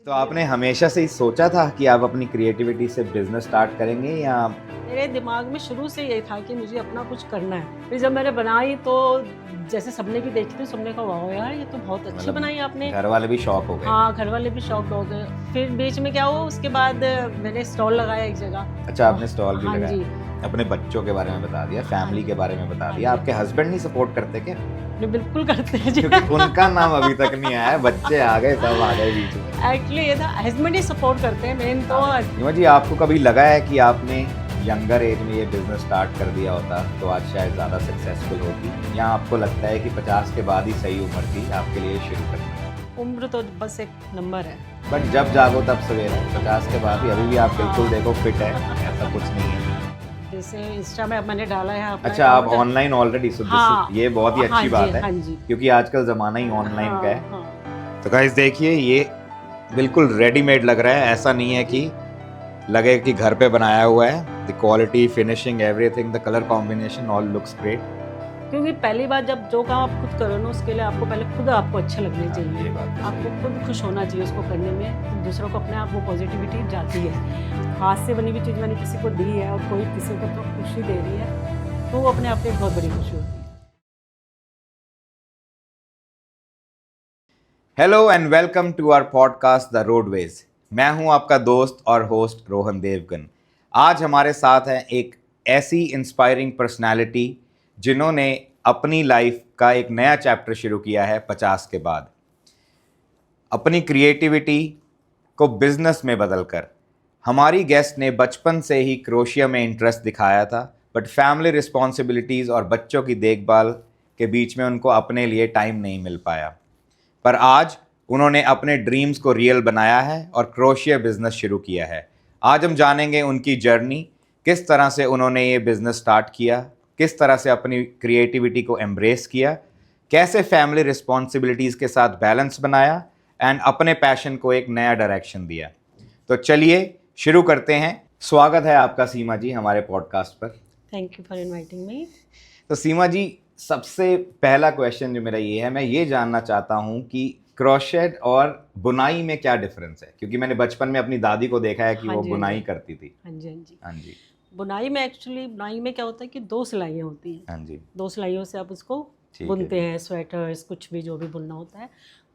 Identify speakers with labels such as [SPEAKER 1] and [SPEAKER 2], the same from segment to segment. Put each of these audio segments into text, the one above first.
[SPEAKER 1] तो आपने हमेशा से ही सोचा था कि आप अपनी क्रिएटिविटी से बिजनेस स्टार्ट करेंगे या
[SPEAKER 2] मेरे दिमाग में शुरू से ये था कि मुझे अपना कुछ करना है। फिर जब मैंने बनाई तो जैसे सबने की देखी थी, सबने कहा वाह यार ये तो बहुत अच्छी बनाई आपने।
[SPEAKER 1] घर वाले भी शौक हो गए?
[SPEAKER 2] हाँ, घर वाले भी शॉक्ड हो गए। फिर बीच में क्या हुआ, उसके बाद मैंने स्टॉल लगाया एक जगह।
[SPEAKER 1] अच्छा, आपने स्टॉल भी
[SPEAKER 2] हाँ
[SPEAKER 1] लगाया।
[SPEAKER 2] जी।
[SPEAKER 1] अपने बच्चों के बारे में बता दिया, फैमिली
[SPEAKER 2] हाँ
[SPEAKER 1] के
[SPEAKER 2] जी।
[SPEAKER 1] बारे में बता
[SPEAKER 2] हाँ
[SPEAKER 1] दिया।
[SPEAKER 2] जी।
[SPEAKER 1] आपके हस्बैंड नहीं सपोर्ट करते क्या?
[SPEAKER 2] ये बिल्कुल करते हैं जी।
[SPEAKER 1] क्योंकि उनका नाम अभी तक नहीं आया है, बच्चे आ गए, सब आ गए बीच में।
[SPEAKER 2] एक्चुअली ये था, हस्बैंड ही सपोर्ट करते हैं मेन तो।
[SPEAKER 1] नीमा जी, आपको कभी लगा है कि आपने यंगर एज में ये बिजनेस स्टार्ट कर दिया होता तो आज शायद ज़्यादा सक्सेसफुल होती, या आपको लगता है कि 50 के बाद ही सही उम्र थी आपके लिए शुरू करनी?
[SPEAKER 2] उम्र तो बस एक नंबर है।
[SPEAKER 1] बट जब जागो तब सवेरा है। 50 के बाद ही अभी भी आप बिल्कुल देखो फिट है, ऐसा कुछ नहीं है।
[SPEAKER 2] जैसे इंस्टा में अब मैंने डाला है अपना
[SPEAKER 1] अच्छा, आप
[SPEAKER 2] account।
[SPEAKER 1] ऑनलाइन ऑलरेडी
[SPEAKER 2] हाँ।
[SPEAKER 1] ये बहुत ही
[SPEAKER 2] हाँ
[SPEAKER 1] अच्छी
[SPEAKER 2] जी,
[SPEAKER 1] बात है,
[SPEAKER 2] हाँ जी।
[SPEAKER 1] क्योंकि आजकल ज़माना ही ऑनलाइन का है।
[SPEAKER 2] हाँ।
[SPEAKER 1] तो गाइस देखिए, ये बिल्कुल रेडीमेड लग रहा है, ऐसा नहीं है कि लगे कि घर पे बनाया हुआ है। The quality, finishing, everything, the colour combination all looks great.
[SPEAKER 2] क्योंकि पहली बार जब जो काम आप खुद करो ना, उसके लिए आपको पहले खुद आपको अच्छा लगना
[SPEAKER 1] ये
[SPEAKER 2] चाहिए।
[SPEAKER 1] बात तो
[SPEAKER 2] आपको खुद खुश होना चाहिए उसको करने में, तो दूसरों को अपने आप वो पॉजिटिविटी जाती है। हाथ से बनी हुई चीज़ मैंने किसी को दी है और कोई किसी को तो खुशी दे रही है, तो वो अपने आप में एक बहुत बड़ी खुशी होती है।
[SPEAKER 1] Hello and welcome to our podcast the Roadways. मैं हूं आपका दोस्त और होस्ट रोहन देवगन। आज हमारे साथ हैं एक ऐसी इंस्पायरिंग पर्सनालिटी जिन्होंने अपनी लाइफ का एक नया चैप्टर शुरू किया है 50 के बाद। अपनी क्रिएटिविटी को बिजनेस में बदलकर। हमारी गेस्ट ने बचपन से ही क्रोशिया में इंटरेस्ट दिखाया था, बट फैमिली रिस्पॉन्सिबिलिटीज़ और बच्चों की देखभाल के बीच में उनको अपने लिए टाइम नहीं मिल पाया। पर आज उन्होंने अपने ड्रीम्स को रियल बनाया है और क्रोशिया बिजनेस शुरू किया है। आज हम जानेंगे उनकी जर्नी, किस तरह से उन्होंने ये बिजनेस स्टार्ट किया, किस तरह से अपनी क्रिएटिविटी को एम्ब्रेस किया, कैसे फैमिली रिस्पॉन्सिबिलिटीज़ के साथ बैलेंस बनाया एंड अपने पैशन को एक नया डायरेक्शन दिया। तो चलिए शुरू करते हैं। स्वागत है आपका सीमा जी हमारे पॉडकास्ट पर।
[SPEAKER 2] Thank you for inviting me.
[SPEAKER 1] तो सीमा जी, सबसे पहला क्वेश्चन जो मेरा ये है, मैं ये जानना चाहता हूँ कि क्रोशेट और बुनाई में क्या डिफरेंस है, क्योंकि मैंने बचपन में अपनी दादी को देखा है कि
[SPEAKER 2] हाँ
[SPEAKER 1] वो
[SPEAKER 2] जी, हाँ
[SPEAKER 1] बुनाई
[SPEAKER 2] जी।
[SPEAKER 1] करती थी।
[SPEAKER 2] हाँ जी, हाँ जी।
[SPEAKER 1] हाँ जी।
[SPEAKER 2] बुनाई में क्या होता है कि 2 सिलाइयाँ होती हैं।
[SPEAKER 1] हाँ जी।
[SPEAKER 2] 2 सिलाइयों से आप उसको
[SPEAKER 1] ठीक है
[SPEAKER 2] बुनते
[SPEAKER 1] जी।
[SPEAKER 2] हैं, स्वेटर्स कुछ भी जो भी बुनना होता है।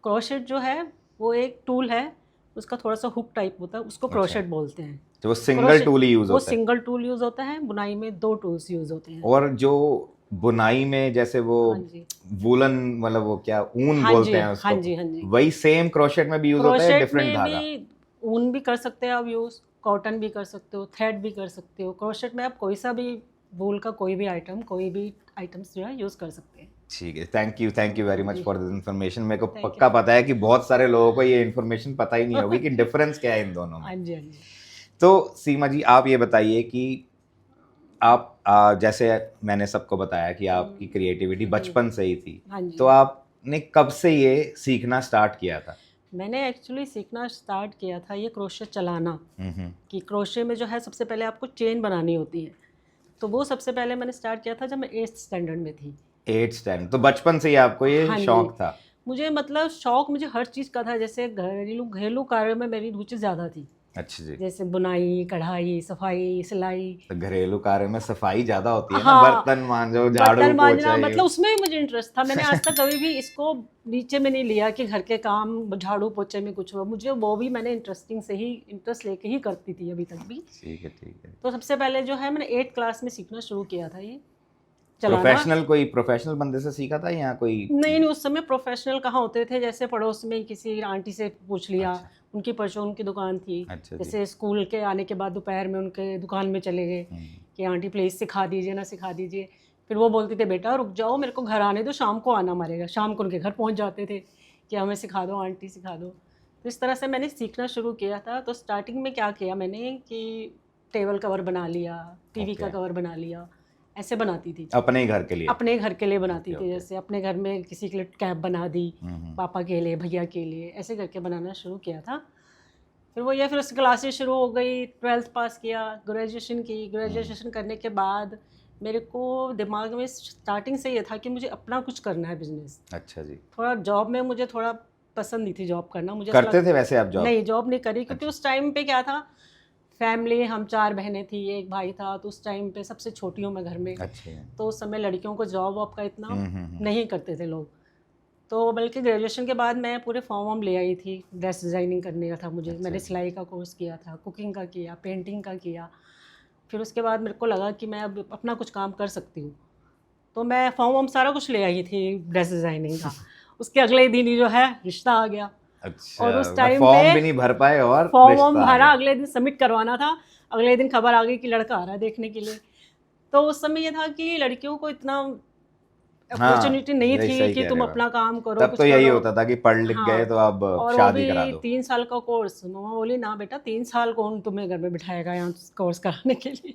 [SPEAKER 2] क्रोशेट जो है वो एक टूल है, उसका थोड़ा-सा हुक टाइप होता है, उसको
[SPEAKER 1] अच्छा।
[SPEAKER 2] क्रोशेट बोलते हैं।
[SPEAKER 1] तो वो सिंगल
[SPEAKER 2] क्रोशे
[SPEAKER 1] टूल ही यूज
[SPEAKER 2] वो
[SPEAKER 1] होता है?
[SPEAKER 2] सिंगल टूल यूज़ होता है, बुनाई में 2 टूल्स यूज़ होते हैं।
[SPEAKER 1] और जो बुनाई में जैसे वो
[SPEAKER 2] हाँ जी।
[SPEAKER 1] वूलन, मतलब वो क्या ऊन
[SPEAKER 2] हाँ
[SPEAKER 1] बोलते
[SPEAKER 2] जी,
[SPEAKER 1] हैं
[SPEAKER 2] हाँ
[SPEAKER 1] उसको,
[SPEAKER 2] जी, हाँ जी।
[SPEAKER 1] वही सेम क्रोशेट में भी यूज होता है या
[SPEAKER 2] क्रोशेट
[SPEAKER 1] डिफरेंट
[SPEAKER 2] में भी
[SPEAKER 1] धागा?
[SPEAKER 2] ऊन भी कर सकते हैं आप यूज़, कॉटन भी कर सकते हो, थ्रेड भी कर सकते हो। क्रोशेट में आप कोई सा भी वूल का कोई भी आइटम्स जो है यूज़ कर सकते हैं।
[SPEAKER 1] ठीक है, thank you very much
[SPEAKER 2] ji.
[SPEAKER 1] For this information. मेरे को
[SPEAKER 2] थैंक यू।
[SPEAKER 1] पक्का पता है कि बहुत सारे लोगों को ये इन्फॉर्मेशन पता ही नहीं होगी कि डिफरेंस क्या है इन दोनों
[SPEAKER 2] हाँ
[SPEAKER 1] में।
[SPEAKER 2] जी, हाँ जी।
[SPEAKER 1] तो सीमा जी, आप ये बताइए कि आप जैसे मैंने सबको बताया कि आपकी क्रिएटिविटी बचपन से ही थी,
[SPEAKER 2] हाँ जी।
[SPEAKER 1] तो आपने कब से ये सीखना स्टार्ट किया था?
[SPEAKER 2] मैंने एक्चुअली सीखना स्टार्ट किया था ये क्रोशे चलाना,
[SPEAKER 1] हम्म।
[SPEAKER 2] कि क्रोशे में जो है सबसे पहले आपको चेन बनानी होती है। तो वो सबसे पहले मैंने स्टार्ट किया था जब मैं 8th स्टैंडर्ड में थी।
[SPEAKER 1] 8th स्टैंडर्ड, तो बचपन से ही आपको ये
[SPEAKER 2] हाँ जी।
[SPEAKER 1] शौक था?
[SPEAKER 2] मुझे मतलब शौक मुझे हर चीज़ का था, जैसे घरेलू घरेलू कार्यों में मेरी रुचि ज़्यादा थी।
[SPEAKER 1] अच्छा जी।
[SPEAKER 2] जैसे बुनाई, कढ़ाई, सफाई, सिलाई।
[SPEAKER 1] तो घरेलू कार्य में सफाई ज्यादा होती है ना,
[SPEAKER 2] हाँ,
[SPEAKER 1] बर्तन मांजो, झाड़ू
[SPEAKER 2] बर्तन
[SPEAKER 1] पोछा,
[SPEAKER 2] मांजना,
[SPEAKER 1] ये।
[SPEAKER 2] मतलब उसमें भी मुझे इंटरेस्ट था। मैंने आज तक कभी भी इसको नीचे में नहीं लिया कि घर के काम झाड़ू पोछे में कुछ हो, मुझे वो भी मैंने इंटरेस्ट लेके ही करती थी अभी तक भी।
[SPEAKER 1] ठीक है, ठीक है।
[SPEAKER 2] तो सबसे पहले जो है मैंने 8th क्लास में सीखना शुरू किया था ये चलाना।
[SPEAKER 1] कोई प्रोफेशनल बंदे से सीखा था या कोई?
[SPEAKER 2] नहीं, उस समय प्रोफेशनल कहाँ होते थे, जैसे पड़ोस में किसी आंटी से पूछ लिया।
[SPEAKER 1] अच्छा।
[SPEAKER 2] उनकी परचून की दुकान थी।
[SPEAKER 1] अच्छा जी।
[SPEAKER 2] जैसे स्कूल के आने के बाद दोपहर में उनके दुकान में चले गए कि आंटी प्लीज़ सिखा दीजिए ना, सिखा दीजिए। फिर वो बोलती थी बेटा रुक जाओ, मेरे को घर आने दो, शाम को आना मरेगा। शाम को उनके घर पहुंच जाते थे कि हमें सिखा दो आंटी, सिखा दो। तो इस तरह से मैंने सीखना शुरू किया था। तो स्टार्टिंग में क्या किया मैंने कि टेबल कवर बना लिया, टीवी का
[SPEAKER 1] Okay.
[SPEAKER 2] कवर बना लिया, ऐसे बनाती थी।
[SPEAKER 1] अपने ही घर के लिए?
[SPEAKER 2] अपने घर के लिए बनाती
[SPEAKER 1] Okay,
[SPEAKER 2] थी।
[SPEAKER 1] okay.
[SPEAKER 2] जैसे अपने घर में किसी के लिए कैप बना दी, पापा के लिए, भैया के लिए, ऐसे करके बनाना शुरू किया था। फिर वो ये फिर उसकी क्लासेस शुरू हो गई, 12th पास किया, ग्रेजुएशन की। ग्रेजुएशन करने के बाद मेरे को दिमाग में स्टार्टिंग से ये था कि मुझे अपना कुछ करना है बिजनेस।
[SPEAKER 1] अच्छा जी।
[SPEAKER 2] थोड़ा जॉब में मुझे थोड़ा पसंद नहीं थी जॉब करना मुझे। ऐसा
[SPEAKER 1] करते थे वैसे आप जॉब?
[SPEAKER 2] नहीं, जॉब नहीं करी, क्योंकि उस टाइम पे क्या था, फैमिली, हम 4 बहनें थी, एक भाई था, तो उस टाइम पे सबसे छोटी हूँ मैं घर में।
[SPEAKER 1] अच्छा।
[SPEAKER 2] तो उस समय लड़कियों को जॉब वॉब का इतना
[SPEAKER 1] हम्म।
[SPEAKER 2] नहीं करते थे लोग। तो बल्कि ग्रेजुएशन के बाद मैं पूरे फॉर्म वॉर्म ले आई थी, ड्रेस डिज़ाइनिंग करने का था मुझे।
[SPEAKER 1] अच्छा।
[SPEAKER 2] मैंने सिलाई का कोर्स किया था, कुकिंग का किया, पेंटिंग का किया। फिर उसके बाद मेरे को लगा कि मैं अब अपना कुछ काम कर सकती हूँ, तो मैं फॉर्म वॉर्म सारा कुछ ले आई थी ड्रेस डिज़ाइनिंग का। उसके अगले दिन ही जो है रिश्ता आ गया।
[SPEAKER 1] अच्छा,
[SPEAKER 2] और उस
[SPEAKER 1] मतलब
[SPEAKER 2] टाइम
[SPEAKER 1] फॉर्म
[SPEAKER 2] पे
[SPEAKER 1] भी नहीं भर पाए और
[SPEAKER 2] फॉर्म वॉर्म
[SPEAKER 1] रिश्ता आ
[SPEAKER 2] भरा,
[SPEAKER 1] गया।
[SPEAKER 2] अगले दिन सबमिट करवाना था, अगले दिन खबर आ गई कि लड़का आ रहा है देखने के लिए। तो उस समय ये था कि लड़कियों को इतना
[SPEAKER 1] हाँ,
[SPEAKER 2] अपॉर्चुनिटी नहीं
[SPEAKER 1] यही
[SPEAKER 2] थी
[SPEAKER 1] सही
[SPEAKER 2] कि
[SPEAKER 1] कह
[SPEAKER 2] तुम
[SPEAKER 1] रहे हो आप।
[SPEAKER 2] अपना काम करो,
[SPEAKER 1] तब
[SPEAKER 2] कुछ
[SPEAKER 1] तो यही
[SPEAKER 2] करो।
[SPEAKER 1] होता था कि पढ़ लिख गए
[SPEAKER 2] हाँ,
[SPEAKER 1] तो अब
[SPEAKER 2] और वो
[SPEAKER 1] शादी
[SPEAKER 2] भी
[SPEAKER 1] करा दो।
[SPEAKER 2] 3 साल का कोर्स। मम्मा बोली ना बेटा, 3 साल कौन तुम्हें घर में बिठाएगा यहाँ कोर्स कराने के लिए।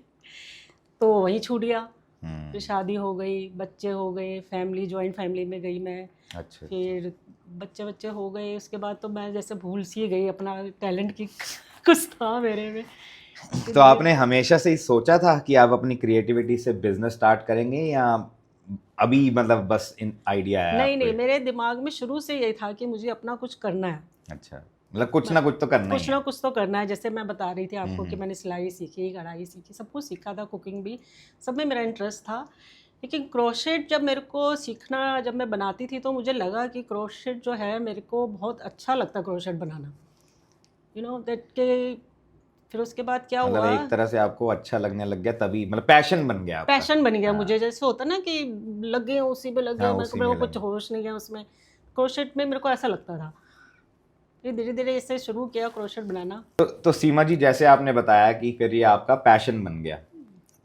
[SPEAKER 2] तो वहीं छूट गया। फिर शादी हो गई, बच्चे हो गए, फैमिली, जॉइंट फैमिली में गई मैं।
[SPEAKER 1] अच्छा।
[SPEAKER 2] फिर बच्चे बच्चे हो गए, उसके बाद तो मैं जैसे भूल सी गई अपना टैलेंट की कुछ था मेरे में। फिर
[SPEAKER 1] तो आपने हमेशा से ही सोचा था कि आप अपनी क्रिएटिविटी से बिजनेस स्टार्ट करेंगे, या अभी मतलब बस इन आइडिया है
[SPEAKER 2] नहीं
[SPEAKER 1] आपको?
[SPEAKER 2] नहीं, मेरे दिमाग में शुरू से यही था कि मुझे अपना कुछ करना है।
[SPEAKER 1] अच्छा, मतलब कुछ ना कुछ तो करना ही
[SPEAKER 2] कुछ ना
[SPEAKER 1] है।
[SPEAKER 2] कुछ तो करना है। जैसे मैं बता रही थी आपको कि मैंने सिलाई सीखी, कढ़ाई सीखी, सब कुछ सीखा था, कुकिंग भी, सब में मेरा इंटरेस्ट था। लेकिन क्रोशेट जब मेरे को सीखना, जब मैं बनाती थी, तो मुझे लगा कि क्रोशेट जो है मेरे को बहुत अच्छा लगता, crochet banana, you know that के। फिर उसके बाद क्या
[SPEAKER 1] मतलब
[SPEAKER 2] हुआ,
[SPEAKER 1] एक तरह से आपको अच्छा लगने लग गया, तभी मतलब पैशन बन गया आपका।
[SPEAKER 2] पैशन बन गया मुझे।
[SPEAKER 1] हाँ।
[SPEAKER 2] जैसे होता ना कि लग गए उसी पे, लग गए,
[SPEAKER 1] हाँ,
[SPEAKER 2] मेरे
[SPEAKER 1] उसी
[SPEAKER 2] को
[SPEAKER 1] में
[SPEAKER 2] कुछ
[SPEAKER 1] लगे।
[SPEAKER 2] होश नहीं गया उसमें। क्रोशेट में मेरे को ऐसा लगता था। फिर धीरे धीरे इससे शुरू किया क्रोशेट बनाना।
[SPEAKER 1] तो सीमा जी, जैसे आपने बताया कि फिर ये आपका पैशन बन गया,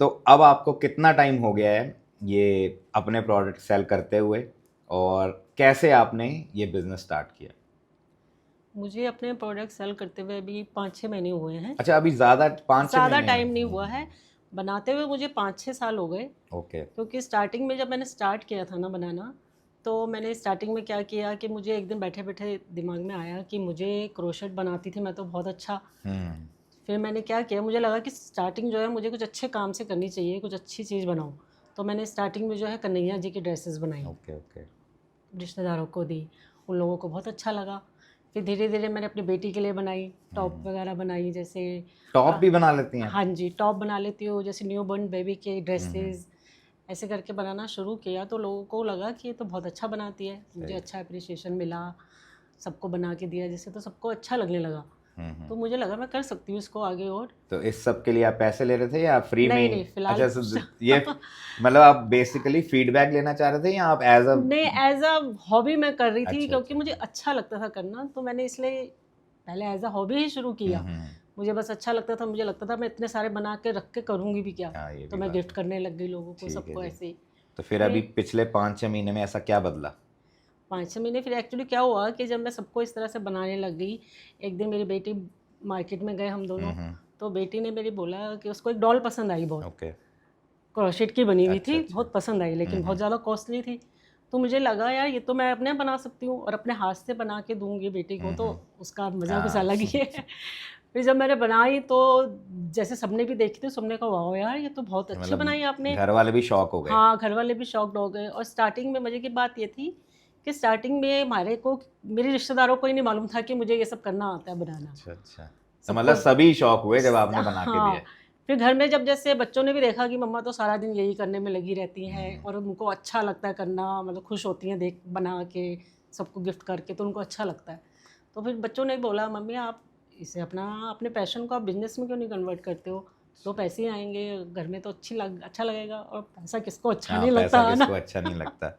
[SPEAKER 1] तो अब आपको कितना टाइम हो गया है ये अपने प्रोडक्ट सेल करते हुए, और कैसे आपने ये बिजनेस स्टार्ट किया?
[SPEAKER 2] मुझे अपने प्रोडक्ट सेल करते हुए अभी 5-6 महीने हुए हैं।
[SPEAKER 1] अच्छा, अभी ज़्यादा 5-6
[SPEAKER 2] ज़्यादा
[SPEAKER 1] महीने
[SPEAKER 2] टाइम नहीं
[SPEAKER 1] में।
[SPEAKER 2] हुआ है, बनाते हुए मुझे 5-6 साल हो गए।
[SPEAKER 1] ओके।
[SPEAKER 2] क्योंकि स्टार्टिंग में जब मैंने स्टार्ट किया था ना बनाना, तो मैंने स्टार्टिंग में क्या किया कि मुझे एक दिन बैठे बैठे दिमाग में आया कि मुझे क्रोशेट बनाती थी मैं तो बहुत अच्छा।
[SPEAKER 1] हम्म।
[SPEAKER 2] फिर मैंने क्या किया, मुझे लगा कि स्टार्टिंग जो है मुझे कुछ अच्छे काम से करनी चाहिए, कुछ अच्छी चीज़ बनाऊँ। तो मैंने स्टार्टिंग में जो है कन्हैया जी की ड्रेसेस बनाई,
[SPEAKER 1] ओके ओके।
[SPEAKER 2] रिश्तेदारों को दी, उन लोगों को बहुत अच्छा लगा। फिर धीरे धीरे मैंने अपनी बेटी के लिए बनाई, टॉप वगैरह बनाई, जैसे
[SPEAKER 1] टॉप भी बना लेती हैं?
[SPEAKER 2] हाँ जी, टॉप बना लेती हूँ, जैसे न्यू बॉर्न बेबी के ड्रेसेस। ऐसे करके बनाना शुरू किया, तो लोगों को लगा कि ये तो बहुत अच्छा बनाती है। मुझे अच्छा अप्रिसिएशन मिला, सबको बना के दिया जिससे, तो सबको अच्छा लगने लगा। तो मुझे लगा मैं कर सकती हूँ इसको आगे और।
[SPEAKER 1] तो इस सब के लिए आप पैसे ले रहे थे या फ्री में
[SPEAKER 2] नहीं
[SPEAKER 1] ही?
[SPEAKER 2] नहीं, फिलहाल
[SPEAKER 1] अच्छा, ये मतलब आप बेसिकली फीडबैक लेना चाह रहे थे, या आप एज अ?
[SPEAKER 2] नहीं, एज अ हॉबी मैं कर रही थी,
[SPEAKER 1] अच्छा
[SPEAKER 2] क्योंकि
[SPEAKER 1] अच्छा।
[SPEAKER 2] मुझे अच्छा लगता था करना, तो मैंने इसलिए पहले एज अ हॉबी ही शुरू किया। मुझे बस अच्छा लगता था, मुझे लगता था मैं इतने सारे बना के रख के करूँगी भी क्या।
[SPEAKER 1] हाँ, ये
[SPEAKER 2] तो
[SPEAKER 1] भी
[SPEAKER 2] मैं
[SPEAKER 1] बात
[SPEAKER 2] गिफ्ट
[SPEAKER 1] है।
[SPEAKER 2] करने लग गई लोगों को,
[SPEAKER 1] ठीक है
[SPEAKER 2] सबको
[SPEAKER 1] जी।
[SPEAKER 2] ऐसे ही।
[SPEAKER 1] तो फिर अभी पिछले 5-6 महीने में ऐसा क्या बदला?
[SPEAKER 2] 5-6 महीने फिर एक्चुअली क्या हुआ कि जब मैं सबको इस तरह से बनाने लग गई, एक दिन मेरी बेटी, मार्केट में गए हम दोनों, तो बेटी ने मेरी बोला कि उसको एक डॉल पसंद आई बहुत,
[SPEAKER 1] ओके।
[SPEAKER 2] क्रोशेट की बनी हुई
[SPEAKER 1] अच्छा
[SPEAKER 2] थी,
[SPEAKER 1] अच्छा।
[SPEAKER 2] बहुत पसंद आई, लेकिन बहुत ज़्यादा कॉस्टली थी। तो मुझे लगा यार ये तो मैं अपने बना सकती हूँ, और अपने हाथ से बना के दूंगी बेटी को, तो उसका मज़ा कुछ
[SPEAKER 1] हाँ।
[SPEAKER 2] अलग ही है। फिर जब मैंने बनाई तो जैसे सबने भी देखी थी, सबने कहा वाह यार ये तो बहुत अच्छी बनाई आपने।
[SPEAKER 1] घर वाले भी शॉक हो गए?
[SPEAKER 2] हाँ, घर वाले भी शॉक्ड हो गए। और स्टार्टिंग में मज़े की बात ये थी कि स्टार्टिंग में हमारे को, मेरे रिश्तेदारों को ही नहीं मालूम था कि मुझे ये सब करना आता है, बनाना।
[SPEAKER 1] अच्छा अच्छा। तो
[SPEAKER 2] सबको
[SPEAKER 1] मतलब सभी शॉक हुए जब आपने बना के
[SPEAKER 2] हाँ।
[SPEAKER 1] दिए?
[SPEAKER 2] फिर घर में जब जैसे बच्चों ने भी देखा कि मम्मा तो सारा दिन यही करने में लगी रहती हैं, और उनको अच्छा लगता है करना, मतलब खुश होती हैं देख बना के, सबको गिफ्ट करके, तो उनको अच्छा लगता है। तो फिर बच्चों ने बोला मम्मी आप इसे अपना, अपने पैशन को आप बिजनेस में क्यों नहीं कन्वर्ट करते हो, तो पैसे ही आएंगे घर में, तो अच्छा लगेगा, और पैसा किसको अच्छा
[SPEAKER 1] हाँ,
[SPEAKER 2] नहीं लगता
[SPEAKER 1] पैसा
[SPEAKER 2] है
[SPEAKER 1] किसको
[SPEAKER 2] ना।
[SPEAKER 1] अच्छा नहीं लगता।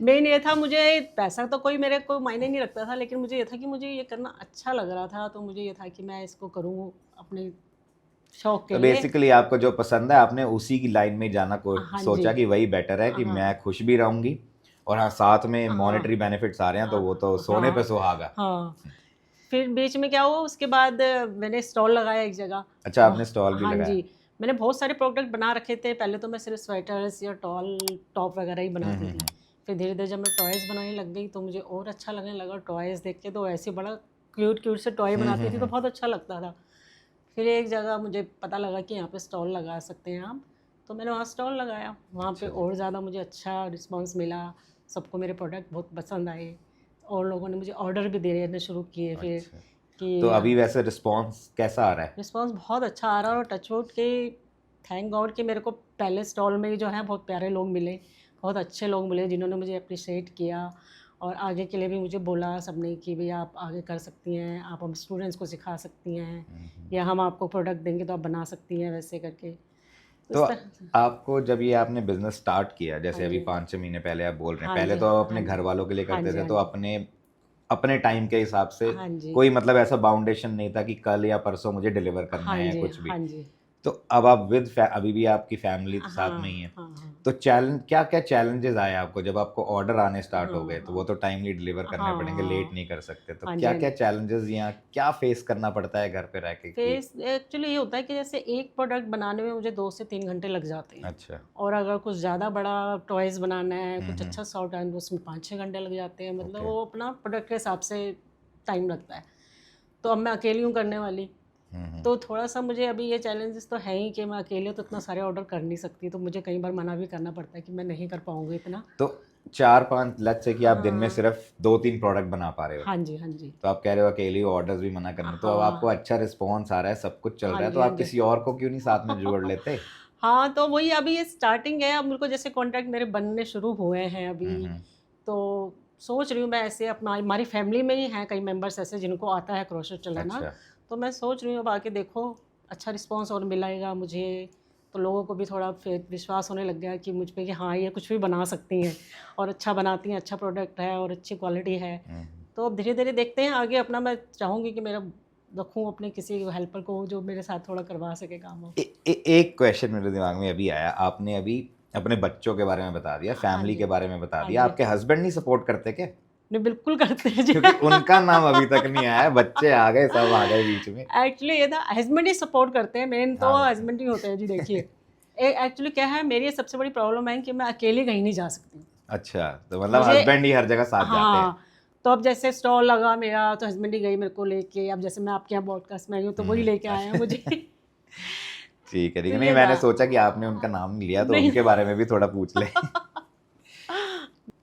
[SPEAKER 2] मेन ये था, मुझे पैसा तो कोई मेरे को मायने नहीं रखता था, लेकिन मुझे ये था कि मुझे ये करना अच्छा लग रहा था, तो मुझे ये था कि मैं इसको करूँ अपने शौक के
[SPEAKER 1] तो
[SPEAKER 2] लिए।
[SPEAKER 1] बेसिकली आपको जो पसंद है आपने उसी की लाइन में जाना को
[SPEAKER 2] हाँ जी।
[SPEAKER 1] सोचा कि वही बेटर है, कि
[SPEAKER 2] हाँ
[SPEAKER 1] मैं खुश भी रहूंगी, और हाँ साथ में
[SPEAKER 2] हाँ
[SPEAKER 1] मॉनेटरी बेनिफिट्स आ रहे हैं, तो वो तो सोने पे
[SPEAKER 2] हाँ
[SPEAKER 1] सुहागा।
[SPEAKER 2] हाँ। फिर बीच में क्या हुआ, उसके बाद मैंने स्टॉल लगाया एक जगह।
[SPEAKER 1] अच्छा, आपने स्टॉल भी
[SPEAKER 2] हाँ
[SPEAKER 1] लगाया?
[SPEAKER 2] जी, मैंने बहुत सारे प्रोडक्ट बना रखे थे। पहले तो मैं सिर्फ स्वेटर्स या टॉप वगैरह ही बनाती थी। फिर धीरे धीरे जब मैं टॉयज़ बनाने लग गई, तो मुझे और अच्छा लगने लगा। टॉयज़ देख के तो ऐसे बड़ा क्यूट क्यूट से टॉय बनाती थी, तो बहुत अच्छा लगता था। फिर एक जगह मुझे पता लगा कि यहाँ पे स्टॉल लगा सकते हैं आप, तो मैंने वहाँ स्टॉल लगाया। वहाँ पे
[SPEAKER 1] अच्छा जी।
[SPEAKER 2] और ज़्यादा मुझे अच्छा रिस्पांस मिला, सबको मेरे प्रोडक्ट बहुत पसंद आए। और लोगों ने मुझे ऑर्डर भी देने शुरू किए फिर
[SPEAKER 1] अच्छा।
[SPEAKER 2] कि
[SPEAKER 1] तो अभी वैसे रिस्पॉन्स कैसा आ रहा है?
[SPEAKER 2] रिस्पांस बहुत अच्छा आ रहा है और टचवुड के थैंक गॉड कि मेरे को पहले स्टॉल में ही जो है बहुत प्यारे लोग मिले, बहुत अच्छे लोग मिले जिन्होंने मुझे अप्रिशिएट किया और आगे के लिए भी मुझे बोला सबने कि भई आप आगे कर सकती हैं, आप हम स्टूडेंट्स को सिखा सकती हैं या हम आपको प्रोडक्ट देंगे तो आप बना सकती हैं, वैसे करके। तो
[SPEAKER 1] तो
[SPEAKER 2] इस तरह से
[SPEAKER 1] आपको जब ये आपने बिजनेस स्टार्ट किया,
[SPEAKER 2] हाँ
[SPEAKER 1] जैसे अभी
[SPEAKER 2] जी।
[SPEAKER 1] 5-6 महीने पहले आप बोल रहे हैं,
[SPEAKER 2] हाँ
[SPEAKER 1] पहले
[SPEAKER 2] जी,
[SPEAKER 1] तो आप
[SPEAKER 2] हाँ
[SPEAKER 1] अपने घर
[SPEAKER 2] जी।
[SPEAKER 1] वालों के लिए
[SPEAKER 2] हाँ
[SPEAKER 1] करते
[SPEAKER 2] जी,
[SPEAKER 1] थे
[SPEAKER 2] हाँ
[SPEAKER 1] तो
[SPEAKER 2] जी।
[SPEAKER 1] अपने अपने टाइम के हिसाब से
[SPEAKER 2] हाँ जी।
[SPEAKER 1] कोई मतलब ऐसा बाउंडेशन नहीं था कि कल या परसों मुझे डिलीवर करना
[SPEAKER 2] हाँ
[SPEAKER 1] है या
[SPEAKER 2] जी,
[SPEAKER 1] कुछ भी।
[SPEAKER 2] हाँ जी।
[SPEAKER 1] तो अब आप अभी भी आपकी फैमिली तो साथ में ही
[SPEAKER 2] हाँ,
[SPEAKER 1] है।
[SPEAKER 2] हाँ, हाँ।
[SPEAKER 1] तो चैलेंज क्या-क्या चैलेंजेस आए आपको जब आपको ऑर्डर आने स्टार्ट हो गए?
[SPEAKER 2] हाँ,
[SPEAKER 1] तो वो
[SPEAKER 2] हाँ।
[SPEAKER 1] तो टाइमली डिलीवर करने
[SPEAKER 2] हाँ,
[SPEAKER 1] पड़ेंगे, लेट
[SPEAKER 2] हाँ।
[SPEAKER 1] नहीं कर सकते। तो
[SPEAKER 2] हाँ जी, हाँ
[SPEAKER 1] क्या-क्या
[SPEAKER 2] जी।
[SPEAKER 1] चैलेंजेस या क्या फेस करना पड़ता है घर पे रह के कि
[SPEAKER 2] फेस एक्चुअली ये होता है कि जैसे एक प्रोडक्ट बनाने में मुझे 2 से 3 घंटे लग जाते हैं
[SPEAKER 1] अच्छा।
[SPEAKER 2] और अगर कुछ ज़्यादा बड़ा टॉयज़ बनाना है, कुछ
[SPEAKER 1] हम्म।
[SPEAKER 2] अच्छा सॉफ्ट है तो उसमें 5-6 घंटे लग जाते हैं, मतलब
[SPEAKER 1] ओके।
[SPEAKER 2] वो अपना प्रोडक्ट के हिसाब से टाइम लगता है। तो अब मैं अकेली हूँ करने वाली,
[SPEAKER 1] हम्म।
[SPEAKER 2] तो थोड़ा-सा मुझे अभी ये चैलेंजेस तो है ही कि मैं अकेले तो इतना सारे ऑर्डर कर नहीं सकती, तो मुझे कई बार मना भी करना पड़ता है कि मैं नहीं कर पाऊँगी इतना।
[SPEAKER 1] तो 4-5 लेट्स से कि आप दिन में
[SPEAKER 2] हाँ।
[SPEAKER 1] सिर्फ 2-3 प्रोडक्ट बना पा रहे हो।
[SPEAKER 2] हाँ जी, हाँ जी।
[SPEAKER 1] तो आप कह रहे हो अकेली ऑर्डर्स भी मना करने, तो अब आपको
[SPEAKER 2] हाँ।
[SPEAKER 1] अच्छा रिस्पॉन्स आ रहा है, सब कुछ चल
[SPEAKER 2] हाँ
[SPEAKER 1] रहा है, तो
[SPEAKER 2] जी, हाँ
[SPEAKER 1] आप
[SPEAKER 2] जी।
[SPEAKER 1] किसी और को क्यों नहीं साथ में जोड़ लेते?
[SPEAKER 2] हाँ, तो वही अभी ये स्टार्टिंग है, अब मेरे को जैसे कॉन्टैक्ट मेरे बनने शुरू हुए हैं अभी,
[SPEAKER 1] हम्म।
[SPEAKER 2] तो सोच रही हूँ मैं ऐसे अपना हमारी फैमिली में ही हैं कई मेंबर्स ऐसे जिनको आता है क्रोशेट चलाना,
[SPEAKER 1] अच्छा।
[SPEAKER 2] तो मैं सोच रही हूँ अब आके देखो अच्छा रिस्पॉन्स और मिलेगा मुझे, तो लोगों को भी थोड़ा फिर विश्वास होने लग गया कि मुझ पे कि हाँ, ये कुछ भी बना सकती हैं और अच्छा बनाती हैं, अच्छा प्रोडक्ट है और अच्छी क्वालिटी है।
[SPEAKER 1] हम्म।
[SPEAKER 2] तो अब धीरे-धीरे देखते हैं आगे अपना मैं चाहूँगी कि मेरा रखूँ अपने किसी हेल्पर को जो मेरे साथ थोड़ा करवा सके काम वो।
[SPEAKER 1] एक क्वेश्चन मेरे दिमाग में अभी आया, आपने अभी अपने बच्चों के बारे में बता दिया,
[SPEAKER 2] हाँ
[SPEAKER 1] फैमिली
[SPEAKER 2] जी,
[SPEAKER 1] के बारे में बता
[SPEAKER 2] हाँ
[SPEAKER 1] दिया,
[SPEAKER 2] जी।
[SPEAKER 1] आपके हस्बैंड नहीं सपोर्ट करते क्या?
[SPEAKER 2] नहीं, बिल्कुल करते हैं जी।
[SPEAKER 1] क्योंकि उनका नाम अभी तक नहीं आया है, बच्चे आ गए, सब आ गए बीच में।
[SPEAKER 2] एक्चुअली ये था हस्बैंड ही सपोर्ट करते हैं, मेन तो
[SPEAKER 1] हाँ।
[SPEAKER 2] हस्बैंड ही होते हैं जी देखिए। एक्चुअली क्या है मेरी सबसे बड़ी प्रॉब्लम है कि मैं अकेले कहीं नहीं जा सकती।
[SPEAKER 1] अच्छा, तो मतलब
[SPEAKER 2] मुझे
[SPEAKER 1] हस्बैंड ही हर जगह साथ जाते हैं।
[SPEAKER 2] हाँ, तो अब जैसे स्टॉल लगा मेरा तो हस्बैंड ही गई मेरे को लेके, अब जैसे मैं आपके यहाँ पॉडकास्ट में आई हूँ तो वही लेके आए हैं मुझे।
[SPEAKER 1] ठीक
[SPEAKER 2] तो
[SPEAKER 1] है, नहीं
[SPEAKER 2] ये था।
[SPEAKER 1] मैंने सोचा कि आपने उनका नाम नहीं लिया तो
[SPEAKER 2] नहीं।
[SPEAKER 1] उनके बारे में भी थोड़ा पूछ ले।